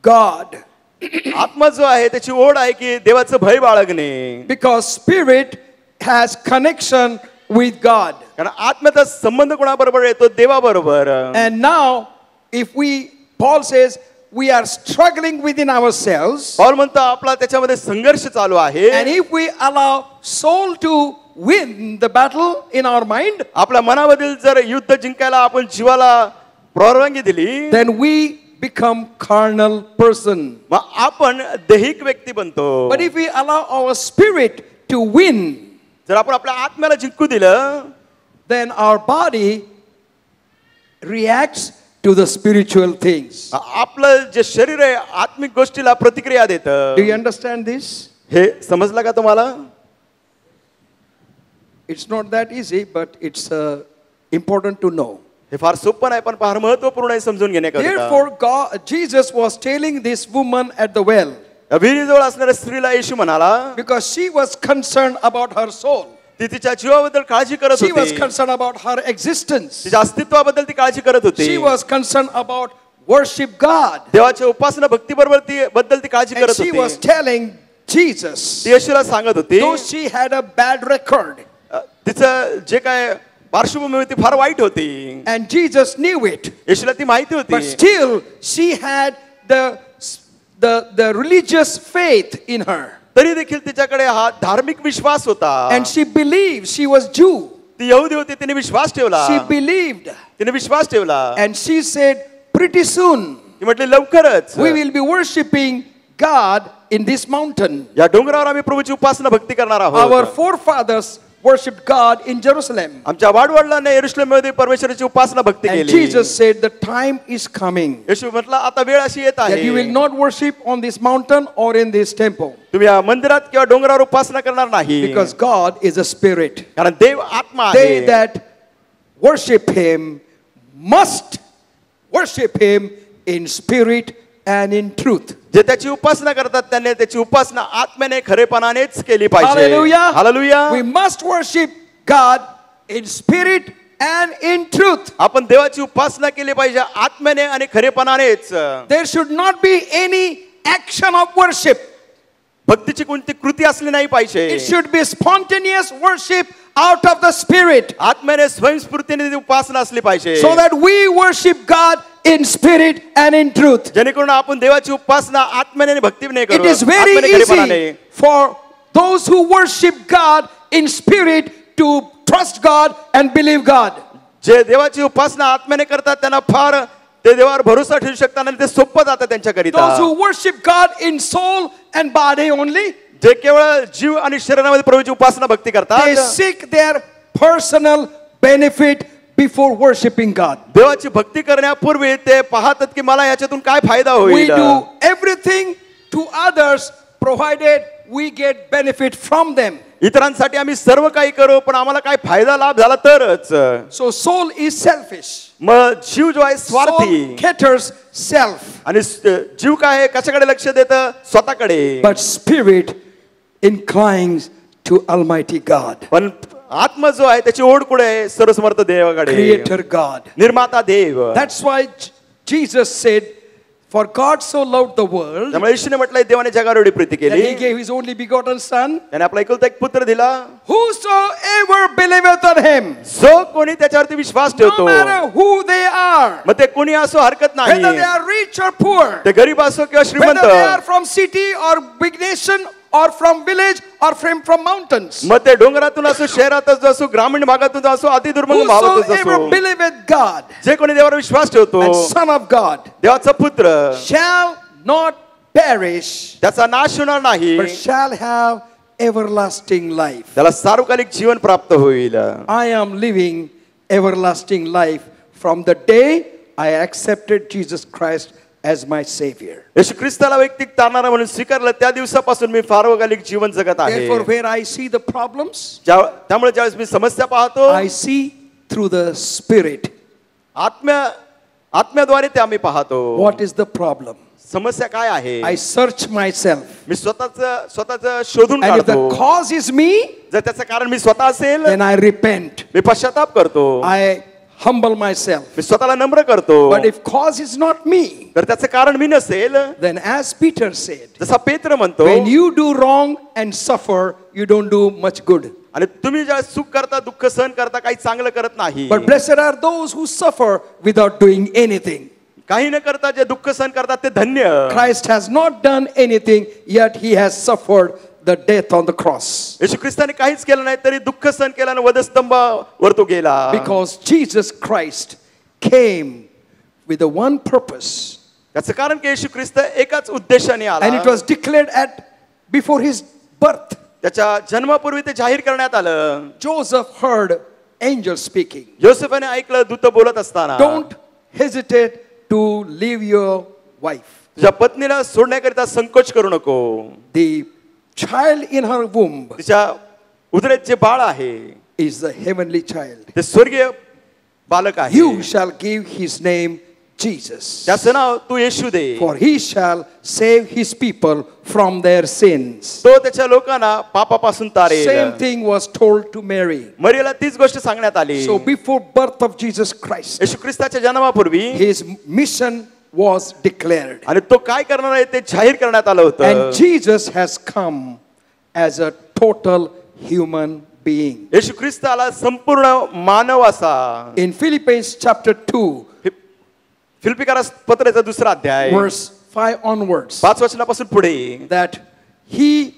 God. आत्मा जो आहे त्याची ओढ आहे की देवाचं भय बाळगणे. Because spirit has connection with God. कारण आत्म्याचा संबंध कोणाबरोबर येतो? देवाबरोबर. And now if Paul says we are struggling within ourselves, Paul म्हणतो आपला त्याच्यामध्ये संघर्ष चालू आहे. and if we allow soul to win the battle in our mind, आपल्या मनामधील जर युद्ध जिंकायला आपण जीवाला परवानगी दिली, then we become carnal person. मग आपण दैहिक व्यक्ती बनतो. But if we allow our spirit to win, जर आपण आपल्या आत्म्याला जिंकू दिलं, then our body reacts to the spiritual things. आपलं जे शरीर आहे आत्मिक गोष्टीला प्रतिक्रिया देतं. Do you understand this? हे समजलं का तुम्हाला? It's not that easy, but it's important to know. हे फार सोपं नाही पण फार महत्त्वपूर्ण आहे समजून घेण्याकरिता. Therefore Jesus was telling this woman at the well, विहिरीजवळ असणाऱ्या स्त्रीला येशू म्हणाला, because she was concerned about her soul. ती तिच्या जीवाबद्दल काळजी करत She was होती. concerned about her existence. तिच्या अस्तित्वाबद्दल ती काळजी करत होती. She was concerned about worship God. देवाच्या उपासना भक्तीबरोबर ती बद्दल ती काळजी And करत she was होती. telling Jesus, ती येशूला सांगत होती though she had a bad record, तिचं जे काय पार्श्वभूमी होती फार वाईट होती. and Jesus knew it, येशूला ती माहिती but होती. still she had the religious faith in her. तरी देखील तिच्याकडे हा धार्मिक विश्वास होता. And she believed, she was Jew. ती यहुदी होती, तिने विश्वास ठेवला. She believed. तिने विश्वास ठेवला. And she said, pretty soon ती म्हटली लवकरच we will be worshiping God in this mountain. या डोंगरावर आम्ही प्रभूची उपासना भक्ती करणार Our आहोत. forefathers worshipped God in Jerusalem. आमच्या वाडवडिलांनी यरूशलेममध्ये परमेश्वराची उपासना भक्ती And केली. Jesus said, the time is coming येशू म्हटला आता वेळ अशी येत that you will आहे not worship on this mountain or in this temple, तुम्ही या मंदिरात किंवा डोंगरावर उपासना करणार नाही. because God is a spirit. कारण देव आत्मा They आहे. that worship him must worship him in spirit and in truth. जे त्याची उपासना करतात त्यांनी त्याची उपासना आत्म्याने खरेपणानेच केली पाहिजे. Hallelujah. Hallelujah. We must worship God in spirit and in truth. आपण देवाची उपासना केली पाहिजे आत्म्याने आणि खरेपणानेच. There should not be any action of worship. भक्तीची कोणती कृती असली नाही पाहिजे. It should be spontaneous worship out of the spirit, आत्म्याने स्वयंस्फूर्तीने ती उपासना असली पाहिजे. so that we worship God in spirit and in truth. जेणेकरून आपण देवाची उपासना आत्म्याने आणि भक्तीने It करू. is very आत्म्याने खरेपणाने. easy for those who worship God in spirit to trust God and believe God. जे देवाची उपासना आत्म्याने करतात त्यांना फार ते देवावर भरोसा ठेवू शकतात आणि ते सोपं जातं त्यांच्याकरिता. Those who worship God in soul and body only, जे केवळ जीव आणि शरीरामध्ये प्रभूची उपासना भक्ती they करतात seek their personal benefit before worshiping God. देवाची भक्ती करण्यापूर्वी ते पाहतात की मला याच्यातून काय फायदा We होईल. do everything to others provided we get benefit from them. इतरांसाठी आम्ही सर्व काही करू पण आम्हाला काय फायदा लाभ झाला तरच. So soul is selfish. मग जीव जो आहे Soul स्वार्थी caters self. आणि जीव काय आहे कशाकडे लक्ष देतं स्वतःकडे. But spirit inclines to Almighty God, पण आत्मा जो आहे त्याची ओढ कुठे आहे सर्वसमर्थ देवाकडे. Creator God. निर्माता देव. That's why Jesus said, for God so loved the world त्यामुळे येशूने म्हटलंय देवाने जगावर एवढी प्रीती that he केली gave his only begotten son, त्याने आपला एकुलता एक पुत्र दिला. whosoever believeth on him, जो कोणी त्याच्यावरती विश्वास no ठेवतो matter who they are, मग ते कोणी असो हरकत whether they नाही. are rich or poor, ते गरीब असो किंवा श्रीमंत, whether they are from city or big nation or from village or from mountains, मग ते डोंगरातून असो शहरातच असो ग्रामीण भागातून असो अति दुर्गम भागातच whosoever असो believeth God जे कोणी देवावर विश्वास ठेवतो and Son of God देवाचा पुत्र shall not perish, त्याचा नाश होणार नाही but shall have everlasting life. त्याला सार्वकालिक जीवन प्राप्त होईल. I am living everlasting life from the day I accepted Jesus Christ as my Savior. येशू ख्रिस्ताला वैयक्तिक तारणारा म्हणून स्वीकारलं त्या दिवसापासून मी सार्वकालिक जीवन जगत आहे. Therefore, where I see the problems, त्यामुळे ज्यावेळेस मी समस्या पाहतो I see through the Spirit. आत्म्याद्वारे ते आम्ही पाहतो. What is the problem? समस्या काय आहे I search myself. मी स्वतःच शोधून And if the काढतो. cause is me, जर त्याचं कारण मी स्वतः असेल then I repent. मी पश्चाताप करतो. I humble myself. मी स्वतःला नम्र करतो. But if cause is not me, तर त्याचं कारण मी नसेल then as Peter said, जसा पेत्र म्हणतो when you do wrong and suffer, you don't do much good. आणि तुम्ही ज्या सुख करता दुःख सहन करता काही चांगलं करत नाही. But blessed are those who suffer without doing anything. काही न करता जे दुःख सहन करतात ते धन्य. Christ has not done anything, yet he has suffered the death on the cross. येशू ख्रिस्ताने काहीच केलं नाही तरी दुःख सहन केलं आणि वधस्तंभावर तो गेला. Because Jesus Christ came with the one purpose. त्याचं कारण की येशू ख्रिस्त एकाच उद्देशाने आला. And it was declared before his birth. त्याच्या जन्मापूर्वी ते जाहीर करण्यात आलं. Joseph heard angels speaking. योसेफाने ऐकलं दूत बोलत असताना Don't hesitate to leave your wife. तुझ्या पत्नीला सोडण्याकरिता संकोच करू नको. The child in her womb तिच्या उदरात जे बाळ आहे is the heavenly child. ते स्वर्गीय बालक आहे. You shall give his name Jesus. त्याचं नाव तू येशू दे, For he shall save his people from their sins. तो त्याच्या लोकांना पापापासून तारेल. Same thing was told to Mary. मरियेला तीच गोष्ट सांगण्यात आली. So before birth of Jesus Christ, Yeshu ख्रिस्ताच्या जन्मापूर्वी his mission was declared. आणि तो काय करणार आहे ते जाहीर करण्यात आलं होतं. And Jesus has come as a total human being. येशू ख्रिस्त आला संपूर्ण मानव असा. In Philippians chapter 2, फिलिप्पिकरास पत्राचा दुसरा अध्याय verse 5 onwards, 5 वचनापासून पुढे, that he,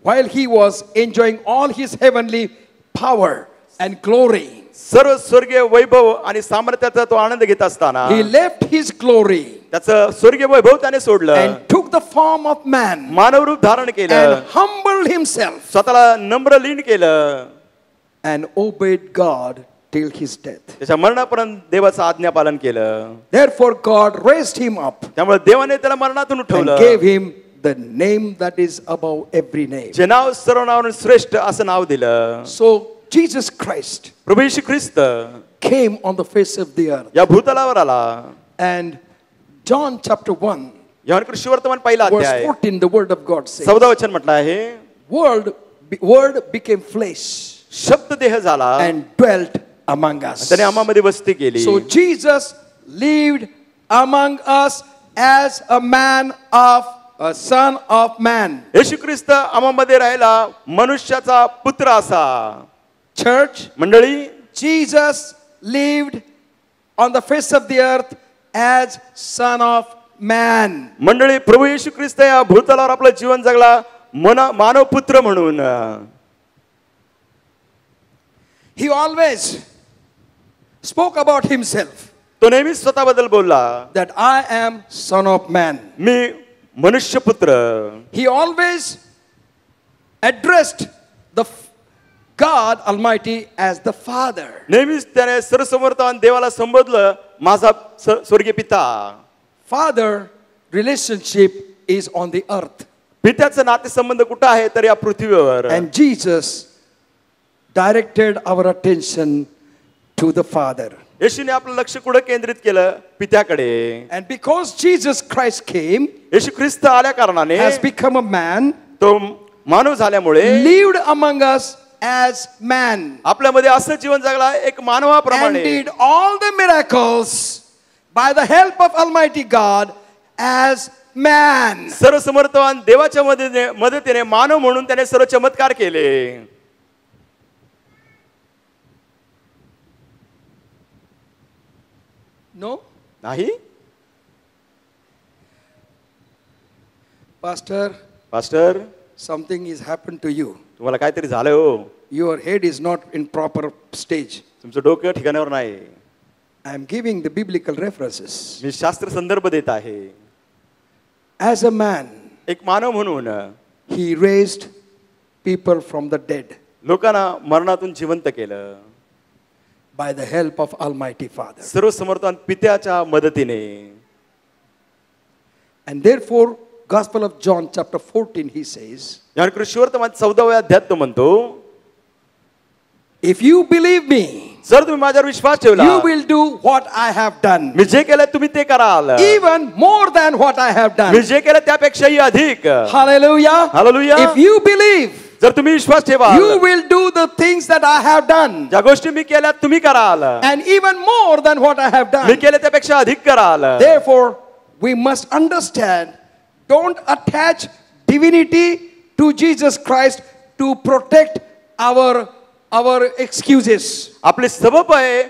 while he was enjoying all his heavenly power and glory, सर्व स्वर्गीय वैभव आणि सामर्थ्याचा तो आनंद घेत असताना he left his glory त्याचं स्वर्गीय वैभव त्याने सोडलं, and took the form of man मानव रूप धारण केलं, and humbled himself स्वतःला नम्र लीन केलं and obeyed God till his death. त्याच्या मरणापर्यंत देवाचं आज्ञा पालन केलं. Therefore God raised him up त्यामुळे देवाने त्याला मरणातून and उठवलं, gave him the name that is above every name. जे नाव सर्व नावांहून श्रेष्ठ असं नाव दिलं. So Jesus Christ Prabhu Yeshu Christ came on the face of the earth. या भूतलावर आला. And John chapter 1 योहान सुवर्तमान पहिला verse अध्याय 14, the word of God says, 14 वचन म्हटलं आहे, word became flesh शब्द देह झाला and dwelt among us. त्याने आम्हामध्ये वस्ती केली. So Jesus lived among us as a son of man. येशू ख्रिस्त आम्हामध्ये राहिला मनुष्याचा पुत्र असा. Church, मंडळी, Jesus lived on the face of the earth as son of man. मंडळी, प्रभू येशू ख्रिस्त या भूतलावर आपलं जीवन जगला मानव पुत्र म्हणून. He always spoke about himself तो नेहमी स्वतःबद्दल बोलला, that I am son of man. मी मनुष्य पुत्र. He always addressed the God Almighty as the Father. नेहमीच त्याने सर्वसमर्थान देवाला संबोधलं, माझा स्वर्गीय पिता. Father relationship is on the earth. पित्याचं नातेसंबंध कुठं आहे तर या पृथ्वीवर. And Jesus directed our attention to the Father. येशूने आपलं लक्ष कुठं केंद्रित केलं? पित्याकडे. And because Jesus Christ came, येशू ख्रिस्त आल्या कारणाने, has become a man, तो मानव झाल्यामुळे lived among us as man, आपल्यामध्ये असं जीवन जगला एक and मानवाप्रमाणे, did all the miracles by the help of Almighty God as man. सर्वसमर्थवान देवाच्या मदतीने मानव म्हणून त्याने सर्व चमत्कार केले. No? नाही Pastor, something is happened to you. तुम्हाला काहीतरी झालंय हो. Your head is not in proper stage. तुमचं डोकं ठिकाणावर नाही. I am giving the biblical references. मी शास्त्र संदर्भ देत आहे. As a man, एक मानव म्हणून he raised people from the dead लोकांना मरणातून जिवंत केलं by the help of Almighty Father. सर्वसमर्थान पित्याच्या मदतीने. And therefore, Gospel of John chapter 14, he says, ह्या कृष्णवर्तमान 14व्या अध्यायात तो म्हणतो, if you believe me, जर तुम्ही माझ्यावर विश्वास ठेवला, you will do what I have done. मी जे केलं तुम्ही ते कराल, Even more than what I have done. मी जे केलं त्यापेक्षाही अधिक. Hallelujah. Hallelujah. If you believe, जर तुम्ही विश्वास ठेवाल, you will do the things that I have done. ज्या गोष्टी मी केल्या तुम्ही कराल, And even more than what I have me done. केले त्यापेक्षा अधिक कराल. Therefore, we must understand, don't attach divinity to Jesus Christ to protect our excuses. आपले सबब आहे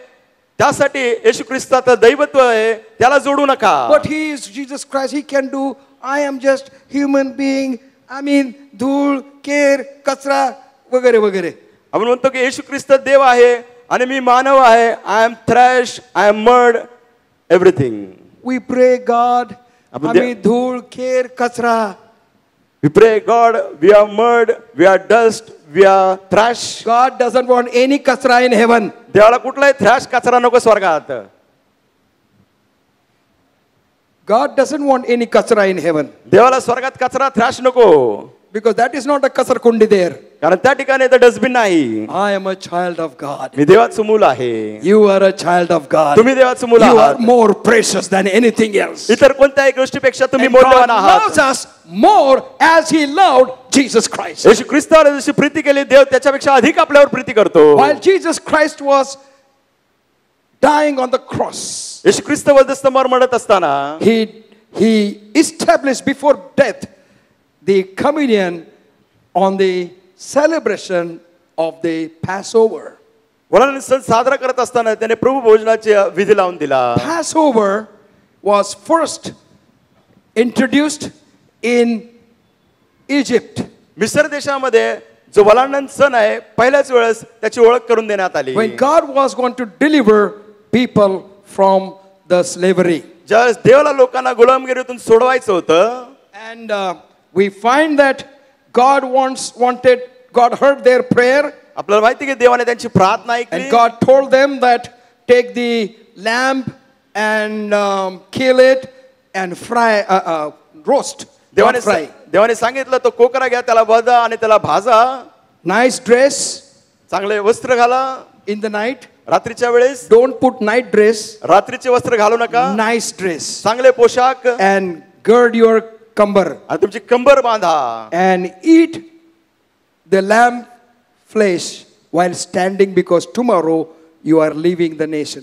त्यासाठी येशू ख्रिस्ताचं दैवत्व आहे त्याला जोडू नका. But he is Jesus Christ, he can do. I am just human being. I mean, धूळ, केर, कचरा वगैरे वगैरे. आपण म्हणतो की येशू ख्रिस्त देव आहे आणि मी मानव आहे. I am trash, I am marred, everything. We pray God. आम्ही धूळ, केर, कचरा. We pray God, we are mud, we are dust, we are trash. God doesn't want any kachra in heaven. देवाला कुठलाही थ्रॅश कचरा नको स्वर्गात. God doesn't want any kachra in heaven. देवाला स्वर्गात कचरा थ्रॅश नको. Because that is not a kasar kundi there. कारण त्या ठिकाणी तर डस्टबिन नाही. I am a child of God. मी देवाचं मूल आहे. You are a child of God. तुम्ही देवाचं मूल You आहात. are more precious than anything else. इतर कोणत्याही गोष्टीपेक्षा तुम्ही And मौल्यवान God आहात. loves us more as He loved Jesus Christ. येशू ख्रिस्तावर जशी प्रीती केली देव त्याच्यापेक्षा अधिक आपल्यावर प्रीती करतो. While Jesus Christ was dying on the cross, येशू ख्रिस्त वधस्तंभावर मरत असताना he established before death the communion on the celebration of the Passover. वळण सण साजरा करत असताना त्याने प्रभू भोजनाची विधी लावून दिला. Passover was first introduced in Egypt. मिस्र देशामध्ये जो वलांडण सण आहे पहिल्याच वेळेस त्याची ओळख करून देण्यात आली. When God was going to deliver people from the slavery. ज्यावेळेस देवाला लोकांना गुलामगिरीतून सोडवायचं होतं. And we find that God heard their prayer. आपल्याला माहिती की देवाने त्यांची प्रार्थना ऐकली. And God told them that take the lamb and kill it and fry, roast. देवाने सांगितलं तो कोकरा घ्या त्याला वधा आणि त्याला भाजा. Nice dress. चांगले वस्त्र घाला. In the night. रात्रीच्या वेळेस. Don't put night dress. रात्रीचे वस्त्र घालू नका. Nice dress. चांगले पोशाख. And gird your kambar. आणि तुमची कंबर बांधा. And eat the lamb flesh while standing, because tomorrow you are leaving the nation.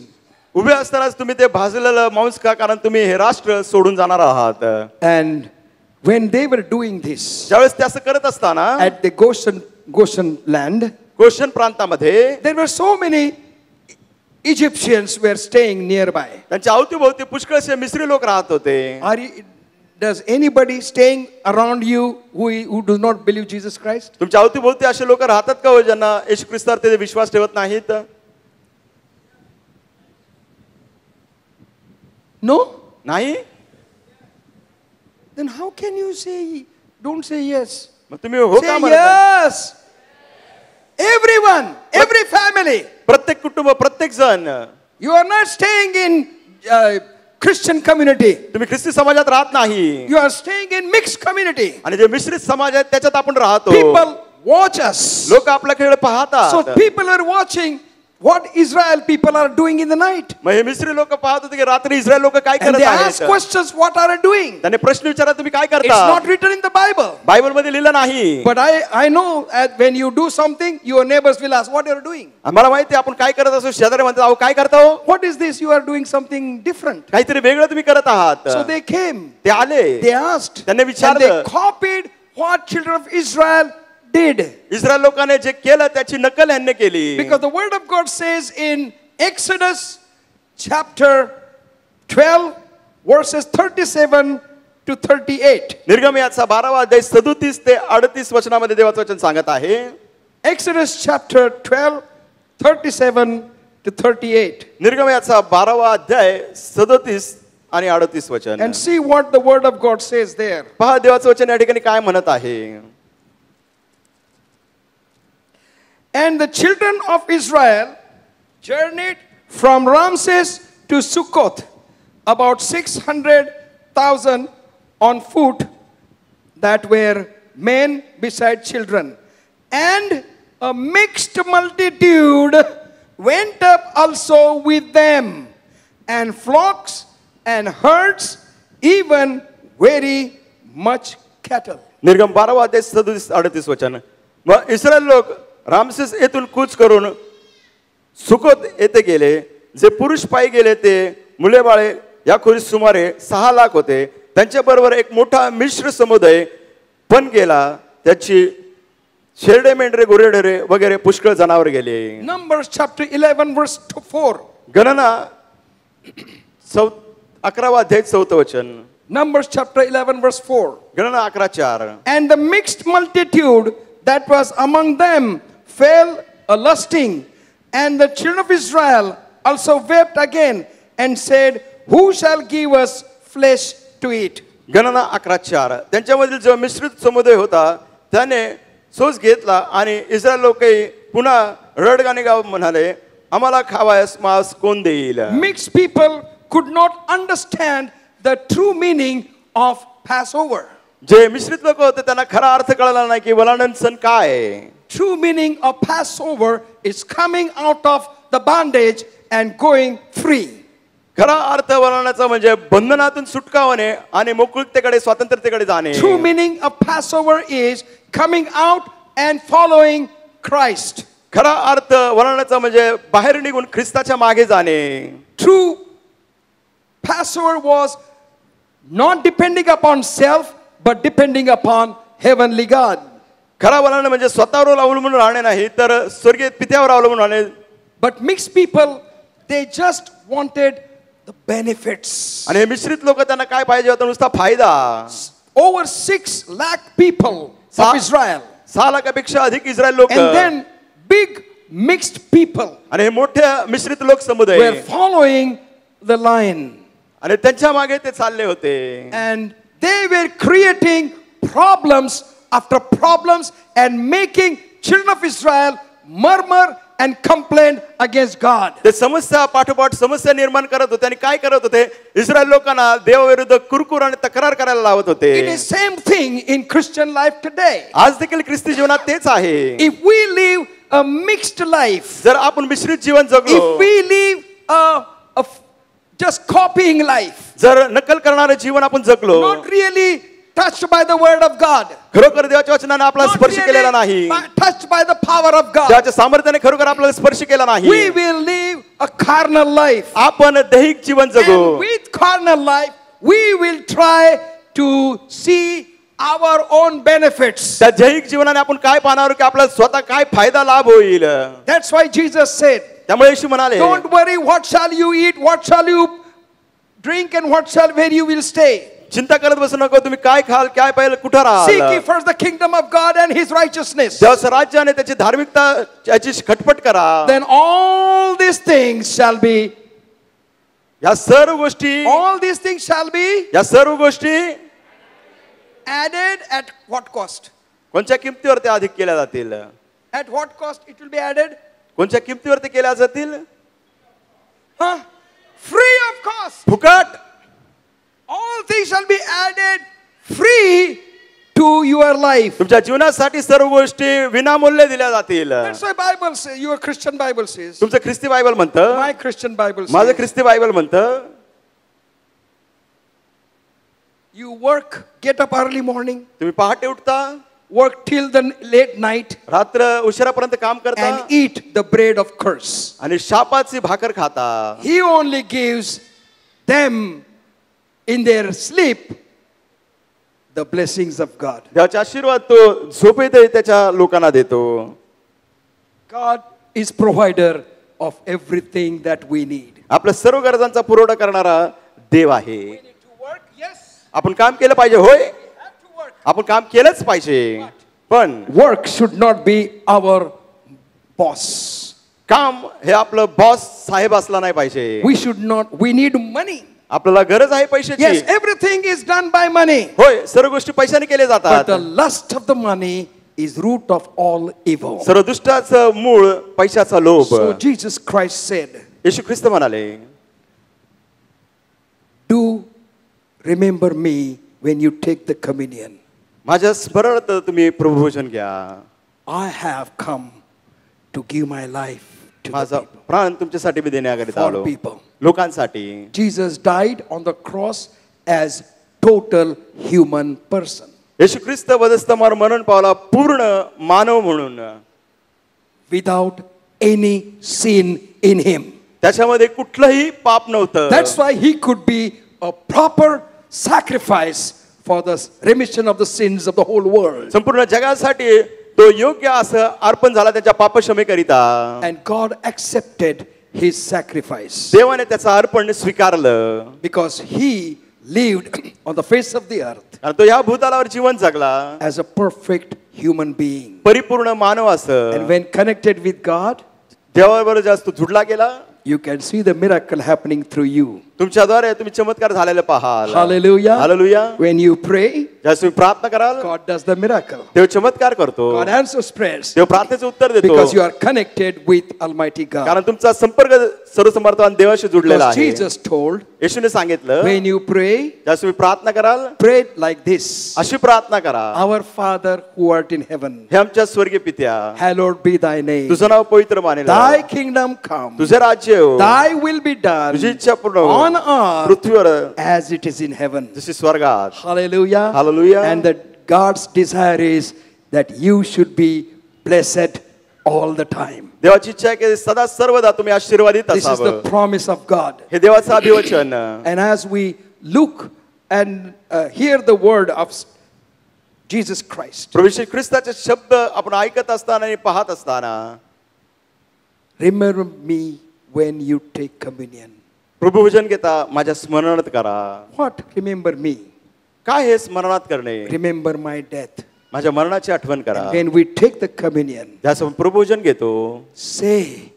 उभे असतानाच तुम्ही ते भाजलेलं मांस खा कारण तुम्ही हे राष्ट्र सोडून जाणार आहात. And when they were doing this, ज्यावेळेस ते असं करत असताना at the Goshen land, Goshen प्रांतामध्ये there were so many Egyptians were staying nearby. त्यांच्या अवतीभोवती पुष्कळसे मिस्री लोक राहत होते. Does anybody staying around you who does not believe Jesus Christ? तुमच्या अवतीभोवती असे लोक राहतात का हो ज्यांना येशू ख्रिस्तावर ते विश्वास ठेवत नाहीत? No? नाही. Then how can you say, don't say yes? मग तुम्ही हो का Say म्हणत नाही? yes. Everyone, every family. प्रत्येक कुटुंब प्रत्येक जण. You are not staying in Christian community. तुम्ही ख्रिस्ती समाजात राहत नाही. You are staying in mixed community. आणि जे मिश्रित समाज आहेत त्याच्यात आपण राहतो. People watch us. लोक आपल्याकडे पाहतात. So people are watching what Israel people are doing in the night. मग हे मिस्री लोक पाहत होते की रात्री इस्रायल लोक काय And करत they ask आहेत. questions, what are you doing? त्याने प्रश्न विचारा तुम्ही काय It's करता. not written in the Bible. Bible मध्ये लिहिलं नाही. But I know that when you do something, your neighbors will ask, what are you doing? मला माहिती आपण काय करत असो. शेजारी म्हणतात अहो काय करता हो. What is this? You are doing something different. काहीतरी वेगळं तुम्ही करत आहात. So they came. ते आले. They asked. त्यांनी And विचारलं. they copied what children of Israel did. Israel लोकांनी जे केलं त्याची नकल ह्यांनी केली. Because the word of God says in Exodus chapter 12 verses 37 to 38. निर्गमयाचा 12वा अध्याय 37 ते 38 वचनामध्ये देवाचं वचन सांगत आहे. Exodus chapter 12 37 to 38. निर्गमयाचा 12वा अध्याय 37 आणि 38 वचन. And see what the word of God says there. पहा देवाचं वचन या ठिकाणी काय म्हणत आहे. And the children of Israel journeyed from Ramses to Succoth, about 600,000 on foot, that were men beside children. And a mixed multitude went up also with them, and flocks and herds, even very much cattle. निर्गम 12वा अध्याय 37-38 वचन. मग इस्रायल लोक Ramesses येथून कूच करून Succoth येथे गेले. जे पुरुष पायी गेले ते मुले बाळे या खोरीत सुमारे 6 लाख होते. त्यांच्याबरोबर एक मोठा मिश्र समुदाय पण गेला. त्याची शेरडे मेंढरे गुरेढोरे वगैरे पुष्कळ जनावर गेले. Numbers chapter 11 verse 4. गणना 11वा अध्याय 4 वचन. Numbers chapter 11 verse 4. गणना 11:4. And the mixed multitude that was among them fell a lusting, and the children of Israel also wept again and said, who shall give us flesh to eat? गणना 11:4. त्यांच्यामधील जो मिश्रित समुदाय होता त्याने सोस घेतला आणि इस्रायल लोकही पुन्हा रडगाणे गाव म्हणाले, आम्हाला खावायस मांस कोण देईल. Mixed people could not understand the true meaning of Passover. जे मिश्रित लोक होते त्यांना खरा अर्थ कळला नाही की वलांडन सण काय आहे. True meaning of Passover is coming out of the bondage and going free. खरा अर्थ वलांडण्याचा म्हणजे बंधनातून सुटका होणे आणि मोकळतेकडे स्वातंत्र्यतेकडे जाणे. True meaning of Passover is coming out and following Christ. खरा अर्थ वलांडण्याचा म्हणजे बाहेर निघून ख्रिस्ताच्या मागे जाणे. True Passover was not depending upon self but depending upon heavenly God. खरा वलांडण म्हणजे स्वतःवर अवलंबून राहणे नाही तर स्वर्गीय पित्यावर अवलंबून राहणे. But mixed people, they just wanted the benefits. आणि हे मिश्रित लोक त्यांना काय पाहिजे होतं नुसता फायदा. Over 6 lakh people of Israel. 6 लाखापेक्षा अधिक इस्रायल लोक And then big mixed people आणि हे मोठे मिश्रित लोक समुदाय were following the line. आणि त्यांच्या मागे ते चालले होते. And they were creating problems after problems and making children of Israel murmur and complain against God. ते समस्या पाठोपाठ समस्या निर्माण करत होते आणि काय करत होते इस्रायल लोकांना देवाविरुद्ध कुरकुर आणि तक्रार करायला लावत होते. It is same thing in Christian life today. आज देखील ख्रिस्ती जीवनात तेच आहे. If we live a mixed life, जर आपण मिश्रित जीवन जगलो, if we live a just copying life, जर नकल करणारे जीवन आपण जगलो, not really touched by the word of God, खरोखर देवाच्या वचनाने आपला not स्पर्श केलेला नाही, really touched by the power of God, देवाच्या सामर्थ्याने खरोखर आपल्याला स्पर्श केला नाही, we will live a carnal life. आपण दैहिक जीवन जगू. And with carnal life, we will try to see our own benefits. त्या दैहिक जीवनाने आपण काय पाहणार की आपल्याला स्वतः काय फायदा लाभ होईल. That's why Jesus said, त्यामुळे येशू म्हणाले, don't worry what shall you eat, what shall you drink, and where you will stay. चिंता करत बसू नको तुम्ही काय खाल काय पाहिलं कुठं Seek ye राहाल. first the kingdom of God and his righteousness. देवाचं राज्य आणि त्याची धार्मिकता याची खटपट करा. Then all these things shall be, या सर्व गोष्टी या सर्व गोष्टी added at what cost? कोणत्या किमतीवर त्या अधिक केल्या जातील. At what cost it will be added? कोणत्या किमतीवर ते केल्या जातील. Huh? Free of cost. फुकट. All things shall be added free to your life. तुमच्या जीवनासाठी सर्व गोष्टी विनामूल्य दिल्या जातील. That's why Bible says, your Christian Bible says, तुमचं ख्रिस्ती बायबल म्हणतं, my Christian Bible माझं says, ख्रिस्ती बायबल म्हणतं, you work, get up early morning, तुम्ही पहाटे उठता, work till the late night, रात्र उशिरापर्यंत काम करता and eat the bread of curse. आणि शापाची भाकर खाता. He only gives them in their sleep the blessings of God. देवाचा आशीर्वाद तो झोपेतही त्याच्या लोकांना देतो. God is provider of everything that we need. आपल्या सर्व गरजांचा पुरवठा करणारा देव आहे. We need to work, yes. आपण काम केलं पाहिजे, होय We have to work. आपण काम केलंच पाहिजे, पण Work should not be our boss. काम हे आपलं बॉस साहेब असला नाही पाहिजे. We need money. आपल्याला गरज आहे पैशाची. Yes, everything is done by money. होय सर्व गोष्टी पैशाने केले But जातात. the lust of the money is root of all evil. सर्व दुष्टाचं मूळ पैशाचा लोभ. So Jesus Christ said, येशू ख्रिस्त म्हणाले, do remember me when you take the communion. माझ्या स्मरणार्थ तुम्ही प्रभुभोजन घ्या. I have come to give my life to the माझा people. प्राण तुमच्यासाठी मी देण्याकरिता For आलो, people. लोकांसाठी. Jesus died on the cross as total human person. येशू ख्रिस्त वधस्तंभावर मरण पावला पूर्ण मानव म्हणून, Without any sin in him. त्याच्यामध्ये कुठलंही पाप नव्हतं. That's why he could be a proper sacrifice for the remission of the sins of the whole world. संपूर्ण जगासाठी तो योग्य असं अर्पण झाला त्याच्या पापक्षमेकरिता. And God accepted his sacrifice. देवाने त्याचं अर्पण स्वीकारलं. Because he lived on the face of the earth आणि तो या भूतलावर जीवन जगला as a perfect human being. परिपूर्ण मानव And असं. when connected with God, देवाबरोबर जास्त जुडला गेला. you can see the miracle happening through you. तुमच्याद्वारे तुम्ही चमत्कार झालेले पाहाल. Hallelujah. Hallelujah. When you pray, ज्यावेळेस तुम्ही प्रार्थना कराल God does the miracle. देव चमत्कार करतो. God answers prayers देव प्रार्थनेचं उत्तर देतो. because you are connected with Almighty God. कारण तुमचा संपर्क सर्वसमर्थवान देवाशी जुडलेला Because आहे. Jesus told, येशूने सांगितलं when you pray, ज्यावेळेस तुम्ही प्रार्थना कराल pray like this. अशी प्रार्थना करा. Our Father who art in heaven, हे आमच्या स्वर्गीय पित्या, hallowed be thy name. तुझं नाव पवित्र मानेल Thy kingdom come. तुझे राज्य हो, Thy will be done तुझी इच्छा पूर्ण हो on earth पृथ्वीवर as it is in heaven. जशी स्वर्गात. Hallelujah. Hallelujah. And that God's desire is that you should be blessed all the time. देवाची इच्छा आहे की सदा सर्वदा तुम्ही आशीर्वादित This is असावं. the promise of God. हे देवाचं अभिवचन. And as we look and hear the word of Jesus Christ, प्रभू येशू ख्रिस्ताचे शब्द आपण ऐकत असताना आणि पाहत असताना remember me when you take communion. प्रभू भोजन घेता माझ्या स्मरणात करा. What? Remember me. काय हे स्मरणात करणे? Remember my death. माझ्या मरणाची आठवण करा. When we take the communion, ज्यास आपण प्रभू भोजन घेतो say,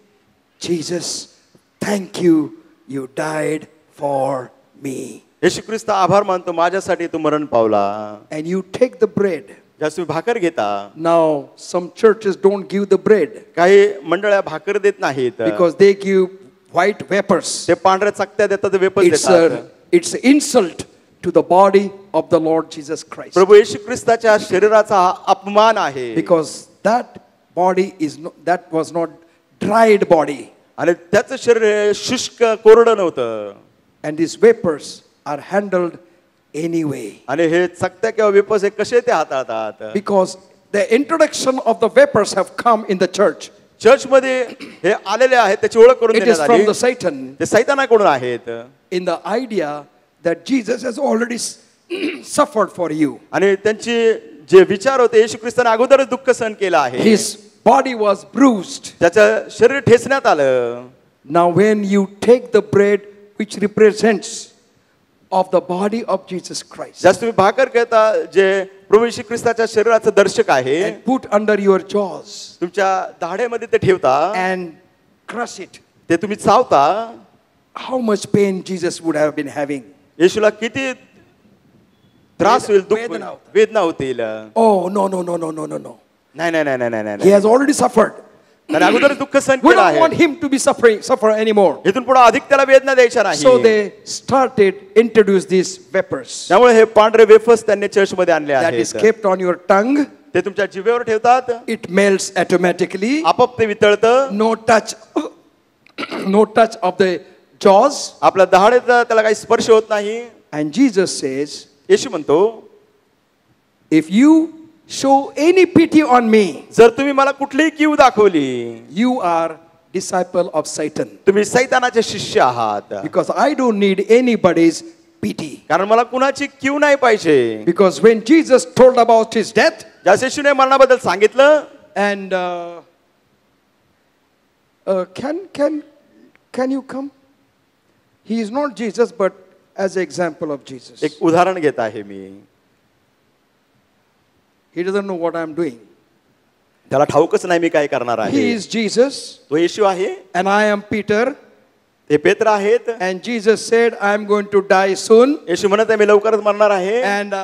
Jesus, thank you, you died for me. येशू ख्रिस्त आभार मानतो माझ्यासाठी तू मरण पावला. And you take the bread. ज्यास तुम्ही भाकर घेता. Now, some churches don't give the bread काही मंडळ्या भाकर देत नाहीत because they give white vapors. ते पांढऱ्या चकत्या देतात, वेपस देतात. It's an insult to the body of the Lord Jesus Christ. प्रभू येशू ख्रिस्ताच्या शरीराचा हा अपमान आहे. Because that body that was not dried body. आणि त्याचं शरीर शुष्क कोरडं नव्हतं. And these vapors are handled anyway. आणि हे चकत्या किंवा वेपस हे कसे ते हाताळतात? Because the introduction of the vapors have come in the church. Church मध्ये हे आलेले आहेत, त्याची ओळख करून It is देण्यात from आली. the Satan ते सैतानाकडून आहेत. in the idea that Jesus has already suffered for you. आणि त्यांची जे विचार होते येशू ख्रिस्ताने अगोदरच दुःख सहन केलं आहे. His body was bruised. त्याचं शरीर ठेचण्यात आलं. Now when you take the bread which represents of the body of Jesus Christ ज्यास तुम्ही भाकर घेता जे प्रभू येशू ख्रिस्ताच्या शरीराचं दर्शक आहे, and put under your jaws तुमच्या दाढेमध्ये ते ठेवता, and crush it, ते तुम्ही चावता, how much pain Jesus would have been having. येशूला किती त्रास होईल, दुःख वेदना होईल, होतील. वेदना होतील. Oh, no, no, no, no, no, no, no. नाही नाही नाही नाही He नाही. has already suffered. त्याने अगोदर दुःख सहन We केलं don't want आहे. him to be suffer anymore. इथून पुढे अधिक त्याला वेदना द्यायच्या नाही. So they started introduce these vapors त्यामुळे हे पांढरे वेफर्स त्यांनी चर्च मध्ये आणले that is आहेत. kept on your tongue. ते तुमच्या जिभेवर ठेवतात, It melts automatically. आपोआप ते वितळतं. No touch, no touch of the jaws. आपल्या दहाडेचा त्याला काही स्पर्श होत नाही. And Jesus says, येशू म्हणतो, if you show any pity on me, जर तुम्ही मला कुठलीही कीव दाखवली, you are disciple of Satan. तुम्ही सैतानाचे शिष्य आहात. Because I don't need anybody's pity. कारण मला कुणाची कीव नाही पाहिजे. Because when Jesus told about his death, ज्या येशूने मरणाबद्दल सांगितलं, and can you come? He is not Jesus, but as an example of Jesus. एक उदाहरण घेत आहे मी. He doesn't know what I'm doing. त्याला ठाऊकच नाही मी काय करणार He आहे. is Jesus, तो येशू आहे, and I am Peter. ते पेत्र आहेत. And Jesus said, I am going to die soon, येशू म्हणत आहे मी लवकरच मरणार आहे, and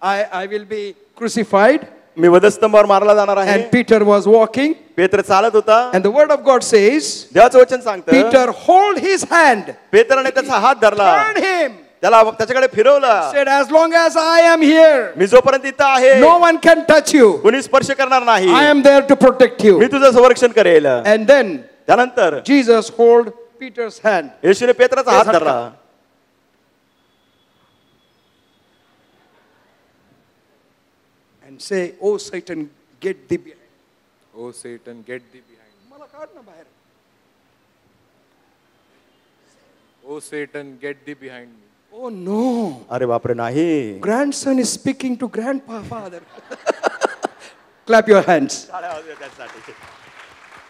I will be crucified. मी वधस्तंभावर मारला जाणार आहे. And Peter was walking, पेत्र चालत होता. and the word of God says, देवाचं वचन सांगतं, Peter hold his hand, पेत्राने त्याचा हात धरला, turn him, त्याला त्याच्याकडे फिरवला. said, as long as I am here, मी जोपर्यंत इथं आहे, no one can touch you. कोणी स्पर्श करणार नाही. I am there to protect me you. तुझं संरक्षण करेल. And then त्यानंतर Jesus hold Peter's hand. येशूने पेत्राचा हात धरला. And say, oh Satan, get thee behind. O Satan, get thee behind me. मला काढ ना बाहेर. O Satan, get thee behind me. Oh no. अरे बापरे, नाही. Grandson is speaking to grandfather. Clap your hands.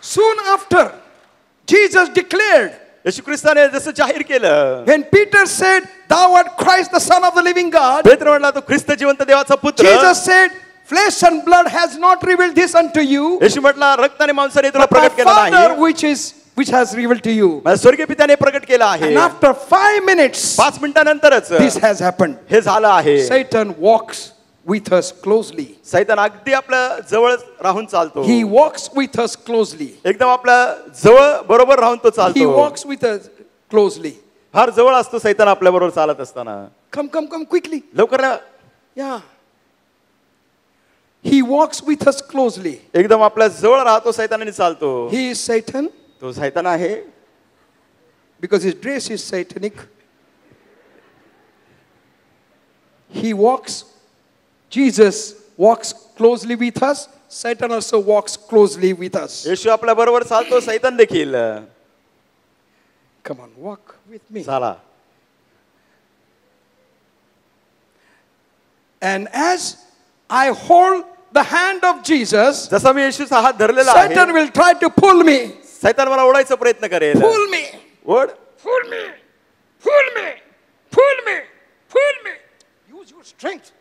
Soon after, Jesus declared, येशू ख्रिस्ताने जसं जाहीर केलं, when Peter said, thou art Christ, the Son of the living God, पेत्र म्हणला तो ख्रिस्त जिवंत देवाचा पुत्र. Jesus said, flesh and blood has not revealed this unto you, येशू म्हटला रक्ताने मांसाने तुला but my प्रकट केला Father नाही, which is which has revealed to you. माझ्या स्वर्गीय पित्याने प्रकट केला आहे. And after 5 minutes, 5 मिनिटानंतरच this has happened. हे झालं आहे. Satan walks with us closely. सैतान अगदी आपल्या जवळ राहून चालतो. He walks with us closely. एकदम आपल्या जवळ बरोबर राहून तो चालतो. He walks with us closely. फार जवळ असतो सैतान आपल्या बरोबर चालत असताना. Come quickly. लवकर या. Yeah. He walks with us closely. एकदम आपल्या जवळ राहतो सैतानाने चालतो. He is Satan तो सैतान आहे because his dress is satanic. He walks. Jesus walks closely with us. Satan also walks closely with us. येशू आपल्या बरोबर चालतो, सैतान देखील. Come on, walk with me. चला. And as I hold the hand of Jesus, जसा मी येशूचा हात धरलेला Satan आहे, will try to pull me. सैतान मला ओढायचा प्रयत्न करेल. Pull me. ओढ. Pull me. Pull me. Pull me. Pull me. Use your strength.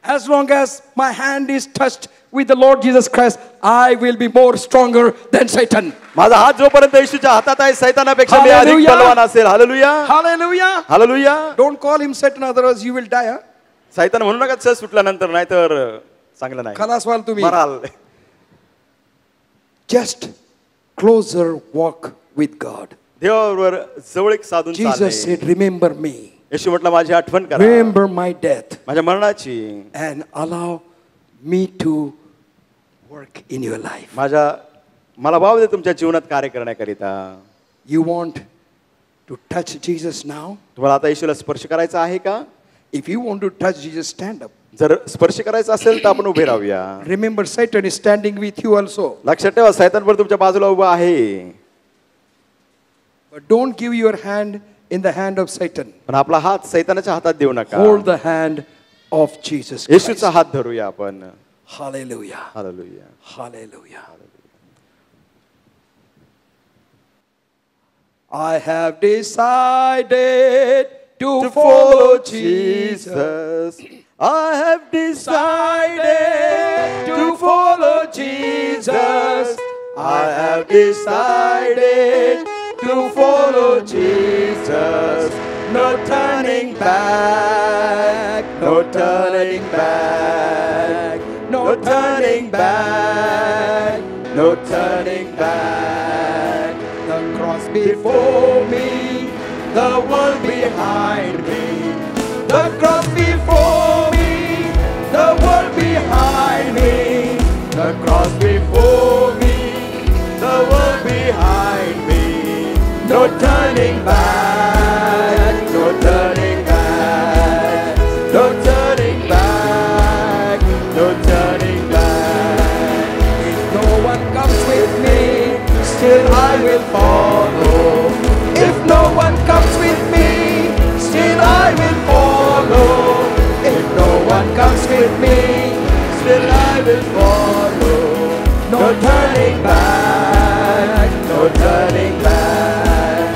As long as my hand is touched with the Lord Jesus Christ, I will be more stronger than Satan. माझा हात जोपर्यंत येशूच्या हातात आहे, सैतानापेक्षा मी अधिक Hallelujah. बलवान असेल. Hallelujah. Hallelujah. Hallelujah. Don't call him Satan, otherwise you will die. Huh? सैतान म्हणू नका सहज सुटल्यानंतर, नाहीतर चांगलं नाही. Khalas wal tumi. Moral. Just closer walk with God. देवाबरोबर जवळीक साधून Jesus चालणे. said, remember me. येशू म्हटलं माझी आठवण करा, Remember my death माझ्या मरणाची, and allow me to work in your life. मला भाव दे तुमच्या जीवनात कार्य करण्याकरिता. You want to touch Jesus now? तुम्हाला आता येशूला स्पर्श करायचा आहे का? If you want to touch Jesus, stand up. जर स्पर्श करायचा असेल तर आपण उभे राहूया. Remember, Satan is standing with you also. लक्षात ठेवा, सैतान पण तुमच्या बाजूला उभा आहे. But don't give your hand in the hand of Satan. पण आपला हात सैतानाच्या हातात देऊ नका. Hold the hand of Jesus Christ. येशूचा हात धरूया आपण. Hallelujah. Hallelujah. Hallelujah. I have decided to follow Jesus. I have decided To follow Jesus. I have decided to follow Jesus. No turning back, no turning back, no turning back, no turning back. The cross before me, The world behind me, the cross before me, the world behind me, the cross before me, the world behind me. No turning back, no turning back, no turning back, no turning back. if no one comes with me, Still I will follow. if no one comes with me, Still I will follow. If no one comes with me, still I will follow. No turning back, no turning back,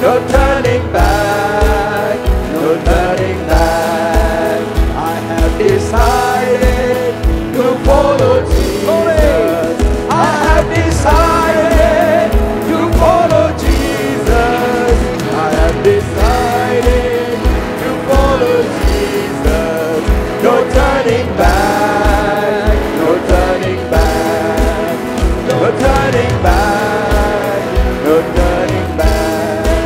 no turning back, no turning back. I have decided to follow Jesus. I have decided to follow Jesus. I have decided to follow Jesus. No turning back, no turning back, no turning back, no turning back.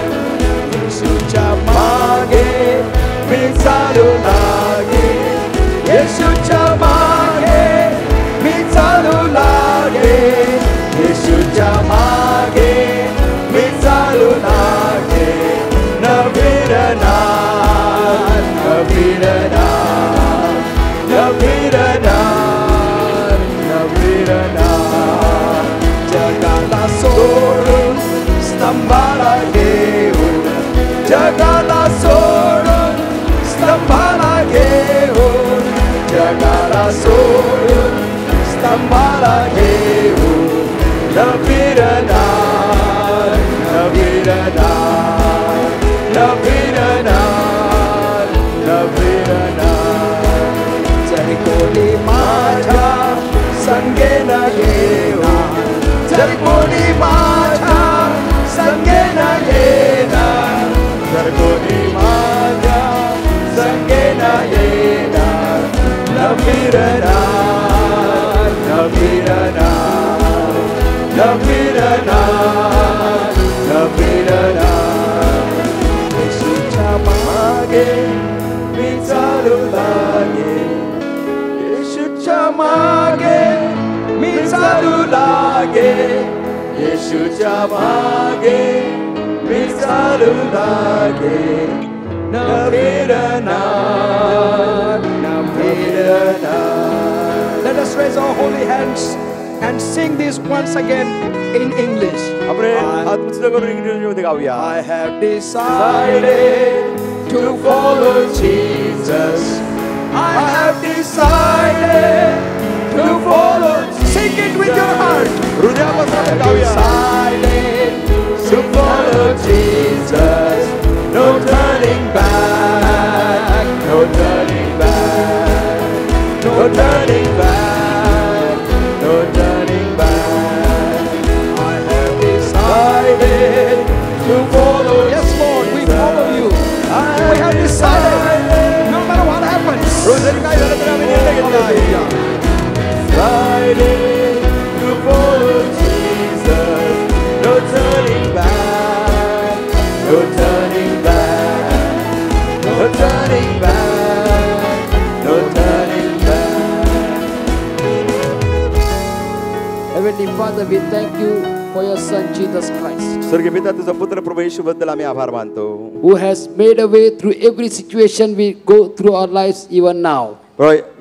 येशूच्या मागे मी चालू लागेन. येशूच्या मागे मी चालू लागेन. येशूच्या मागे मी चालू लागेन. न फिरणार, न फिरणार, न फिरणार, न फिरणार. जगाला सोडून स्तंभाला घेऊन, जगाला सोडून स्तंभाला घेऊन, जगाला सोडून स्तंभाला घेऊन. न फिरणार, न फिरणार, न फिरणार, न फिरणार. जरी कोणी माझ्या संगे न येऊ, जरी फिरणार, न फिरणार, न फिरणार, न फिरणार. येशूच्या मागे मी चालू लागेन, येशूच्या मागे मी चालू लागेन, येशूच्या मागे मी चालू लागेन. न फिरणार, न फिरणार. Let us raise our holy hands and sing this once again in English. आपण हात उचल करून इंग्रजीमध्ये गाऊया. I have decided to follow Jesus. I have decided to follow. Sing it with your heart. हृदयापासून गाऊया. Decided to follow Jesus. No turning back, no turning back, no turning back, no turning back. I have decided to follow. Yes, Lord, we follow you. We have decided, no matter what happens. Rosary काय झालं तरी आम्ही निर्णय घेतला आहे. Decided to follow Jesus. No turning back, no turning back, no turning back, no turning back. Heavenly Father, we thank you for your Son Jesus Christ, स्वर्गीय पिता तुझा पुत्र प्रभू येशू बद्दल आम्ही आभार मानतो. who has made a way through every situation we go through our lives even now.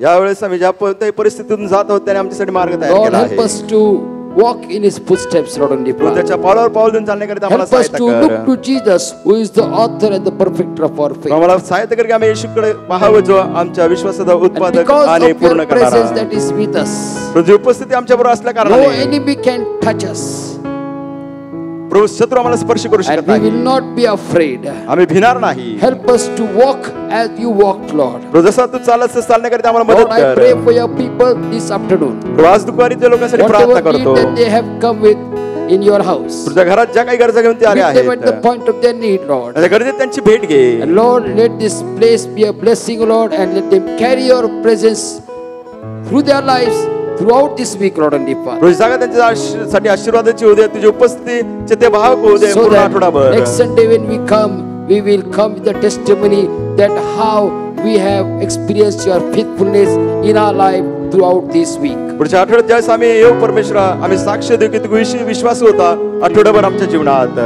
यावेळेस आम्ही ज्या कोणत्याही परिस्थितीतून जात आहोत त्याने आमच्यासाठी मार्ग तयार Lord, केला help आहे. us to walk in His footsteps, Lord, and प्रभू त्याच्या पावलावर पाऊल देऊन चालण्याकरिता आम्हाला help us सहायता to कर. look to Jesus, who is the author and the perfecter of our faith. आम्हाला सहायता कर की आम्ही येशूकडे पाहावं जो आमच्या विश्वासाचा And उत्पादक because आणि of पूर्ण your presence करणारा. that is with us, तुझी उपस्थिती आमच्या बरोबर असल्या no कारणाने enemy can touch us, प्रभू शत्रू आम्हाला स्पर्श करू and शकत we नाही. will not be afraid. आम्ही भिणार नाही. Help us to walk as you walked, Lord. प्रभू जसा तू चालत चालण्याकरिता आम्हाला Lord, मदत I pray कर. for your people this afternoon. प्रभू आज दुपारी त्या लोकांसाठी प्रार्थना Whatever need करतो. that they have come with in your house, तुझ्या घरात ज्या काही गरजा घेऊन ते आले meet them आहेत at the point of their need, Lord. त्या गरजेत त्यांची भेट घे. And Lord, let this place be a blessing, Lord, and let them carry your presence through their lives throughout this week, Lord and Father. रोज जागा त्यांच्यासाठी आशीर्वादाची होऊ दे. तुझी उपस्थितीचे ते भावक होऊ दे So पूर्ण that आठवडाभर. next Sunday when we will come with the testimony that how we have experienced your faithfulness in our life throughout this week. पुढच्या आठवड्यात ज्यावेळेस आम्ही येऊ परमेश्वरा आम्ही साक्ष देऊ की तू विश्वास होता आठवडाभर आमच्या जीवनात.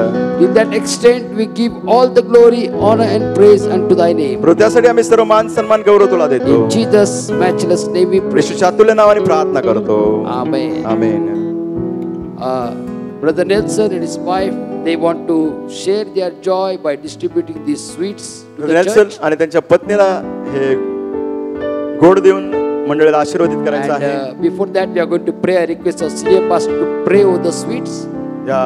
In that extent we give all the glory, honor and praise unto thy name. प्रभू त्यासाठी आम्ही सर्व मान सन्मान गौरव तुला देतो. In Jesus' matchless name we pray. येशूच्या अतुल्य नावाने प्रार्थना करतो. Amen. Amen. Brother Nelson and his wife, they want to share their joy by distributing these sweets to the Nelson church. आणि त्यांच्या पत्नीला हे गोड देऊन मंडळीला आशीर्वादित करायचं And आहे. before that, we are going to pray. I request our senior pastor to pray over the sweets. या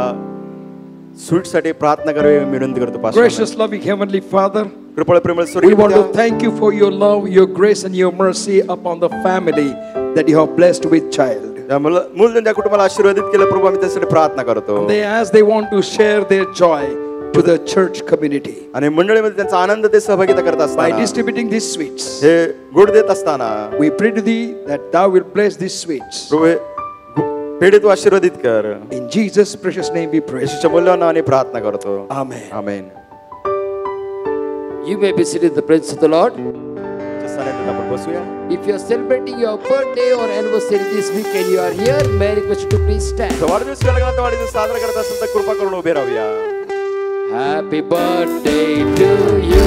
sweet साठी प्रार्थना करावी मी विनंती करतो. Pastor Gracious, loving Heavenly Father, कृपळ प्रेमळ we स्वर्गीय want to पिता, thank you for your love, your grace, and your mercy upon the family that you have blessed with child. या मूल ज्या कुटुंबाला आशीर्वादित केलं प्रभू आम्ही त्यासाठी प्रार्थना करतो. As they want to share their joy to the church community आणि मंडळीमध्ये त्यांचा आनंद ते सहभागिता करत by असताना distributing these sweets, हे गोड देत असताना we pray to thee that thou will bless these sweets. प्रभू हे पेढे तू आशीर्वादित कर. In Jesus' precious name we pray. येशूच्या मूल्यवान नावाने प्रार्थना करतो. Amen. Amen. You may be seated in the presence of the Lord. च्या स्थानात आपण बसूया. If you are celebrating your birthday or anniversary this week and you are here, may I request you to please stand. तर वाढदिवस केला गेला तर वाढदिवस साजरा करत असेल तर कृपा करून उभे राहूया. Happy birthday to you.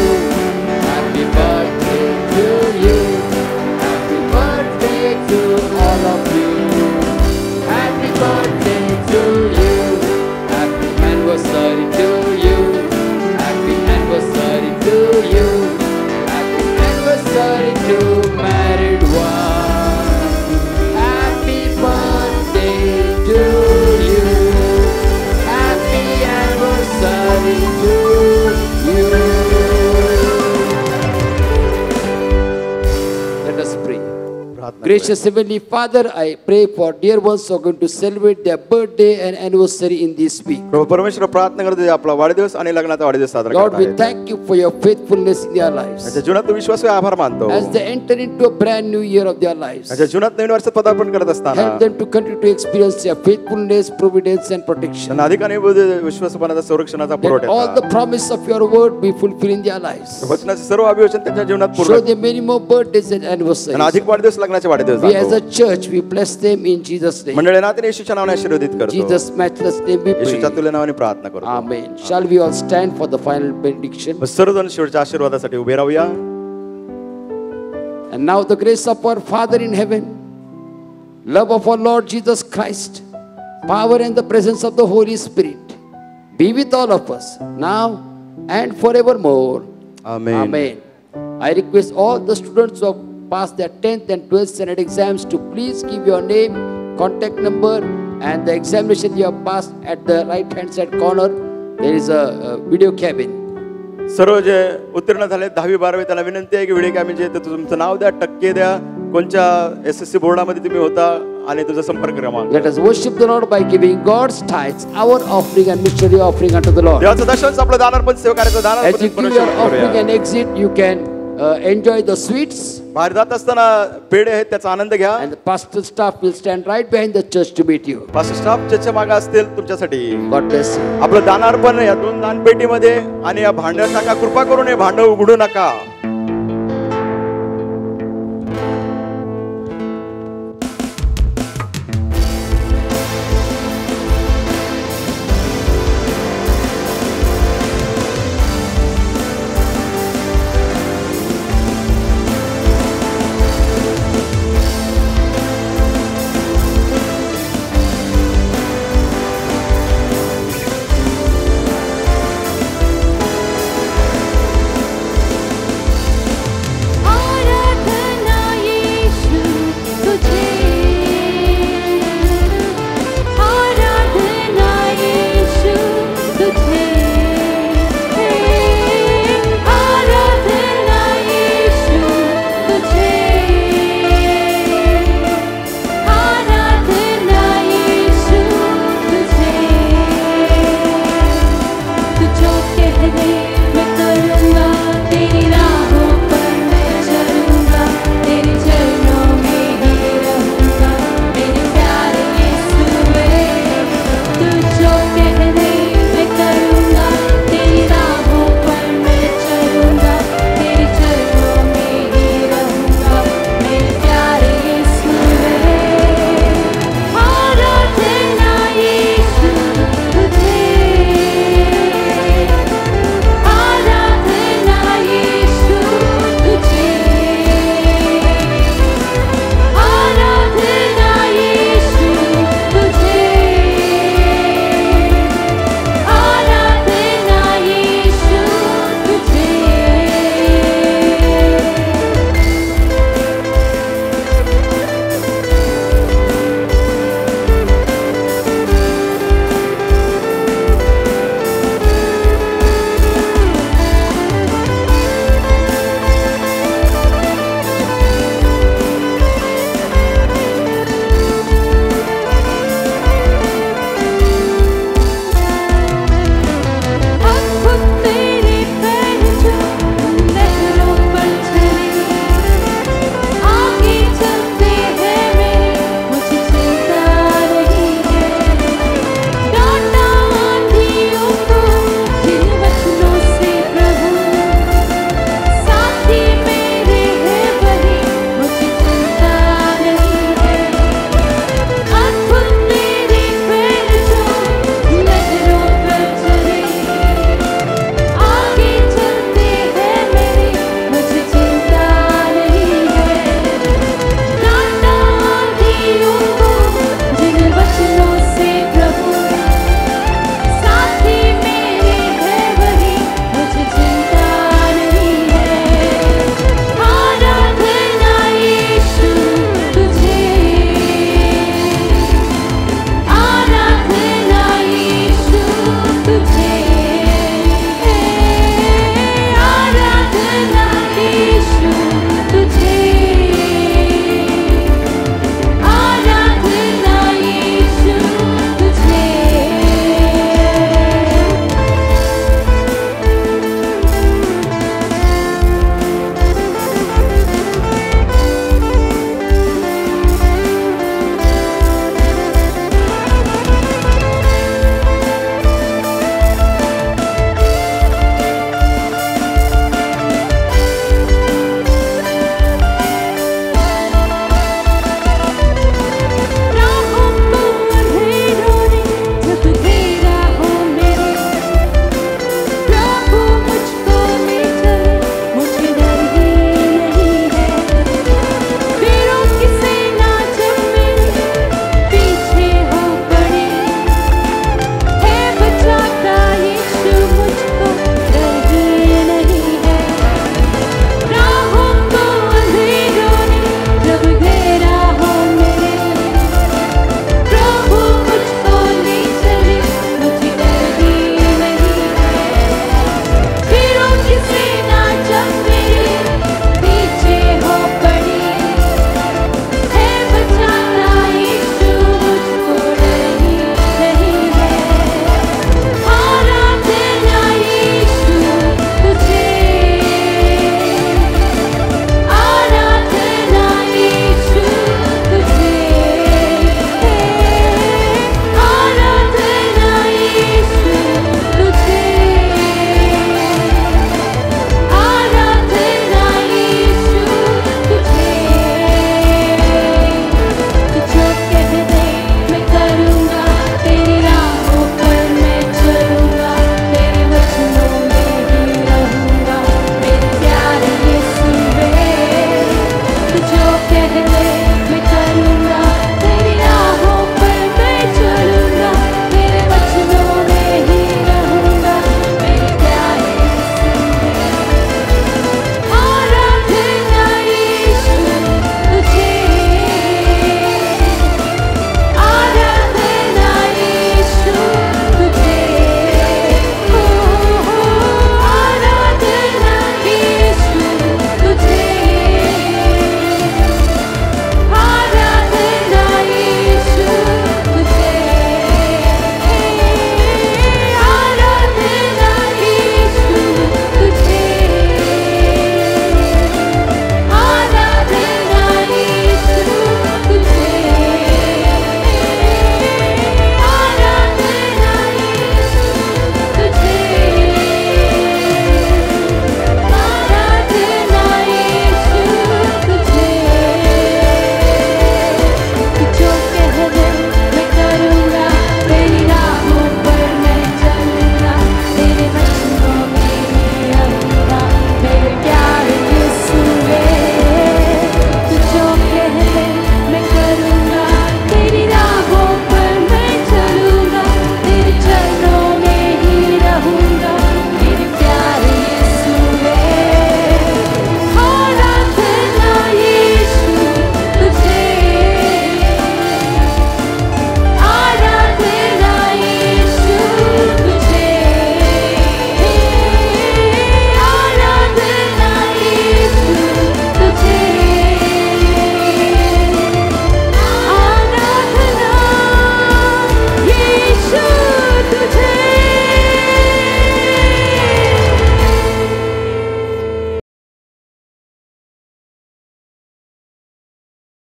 Happy birthday to you. Happy birthday to all of you. Happy birthday to you. Happy anniversary to you. Happy anniversary to you. Happy anniversary to married one. Happy birthday to you. Happy anniversary to you. Let us pray. प्रार्थना Gracious Heavenly Father, I pray for dear ones who are going to celebrate their birthday and anniversary in this week. प्रभू परमेश्वर प्रार्थना करतो जे आपला वाढदिवस आणि लग्नाचा वाढदिवस साजरा Lord, करत we आहेत. thank you for your faithfulness in their lives. त्यांच्या जीवनात तू विश्वास आभार मानतो. As they enter into a brand new year of their lives, त्यांच्या जीवनात नवीन वर्षात पदार्पण करत असताना help them to continue to experience your faithfulness, providence and protection. त्यांना अधिकाने विश्वासपणाचा संरक्षणाचा Let all पुरवठा the promise of your word be fulfilled in their lives. वचनाचे सर्व अभिवचन त्यांच्या जीवनात Show पूर्ण them many more birthdays and त्यांना anniversaries. अधिक वाढदिवस लग्नाचे वाढदिवस We as दाखव. a church, we bless them in Jesus' name. मंडळी नात्याने येशूच्या नावाने आशीर्वादित करतो. Jesus' matchless name we येशूच्या pray. तुल्य नावाने प्रार्थना करतो. Amen. Shall we all stand for the final benediction? मग सर्वजण शेवटच्या आशीर्वादासाठी उभे राहूया. And now the grace of our Father in heaven, love of our Lord Jesus Christ, power and the presence of the Holy Spirit be with all of us now and forevermore. Amen. Amen. I request all the students who have passed their 10th and 12th standard exams to please give your name, contact number and the examination you have passed. At the right hand side corner there is a video cabin. सर्व जे उत्तीर्ण झाले 10वी 12वी त्यांना विनंती आहे की video कॅमेरे जे तुमचं नाव द्या, टक्के द्या, कोणत्या एसएससी बोर्डामध्ये तुम्ही होता आणि तुमचा संपर्क क्रमांक. Let us worship the Lord by giving God's tithes, our offering and missionary offering unto the Lord. देवाचं दशंश आपलं दानार्पण सेवकार्याचं दानार्पण As you give your offering and exit, you can enjoy the sweets, बाहेर जात असताना पेढे आहेत त्याचा आनंद घ्या. and the pastoral staff will stand right behind the church to meet you. Pastor staff ज्याच्या मागे असतील तुमच्यासाठी God bless you. आपलं दानार्पण या 2 दानपेटीमध्ये आणि या भांड्यात टाका. कृपा करून हे भांड उघडू नका.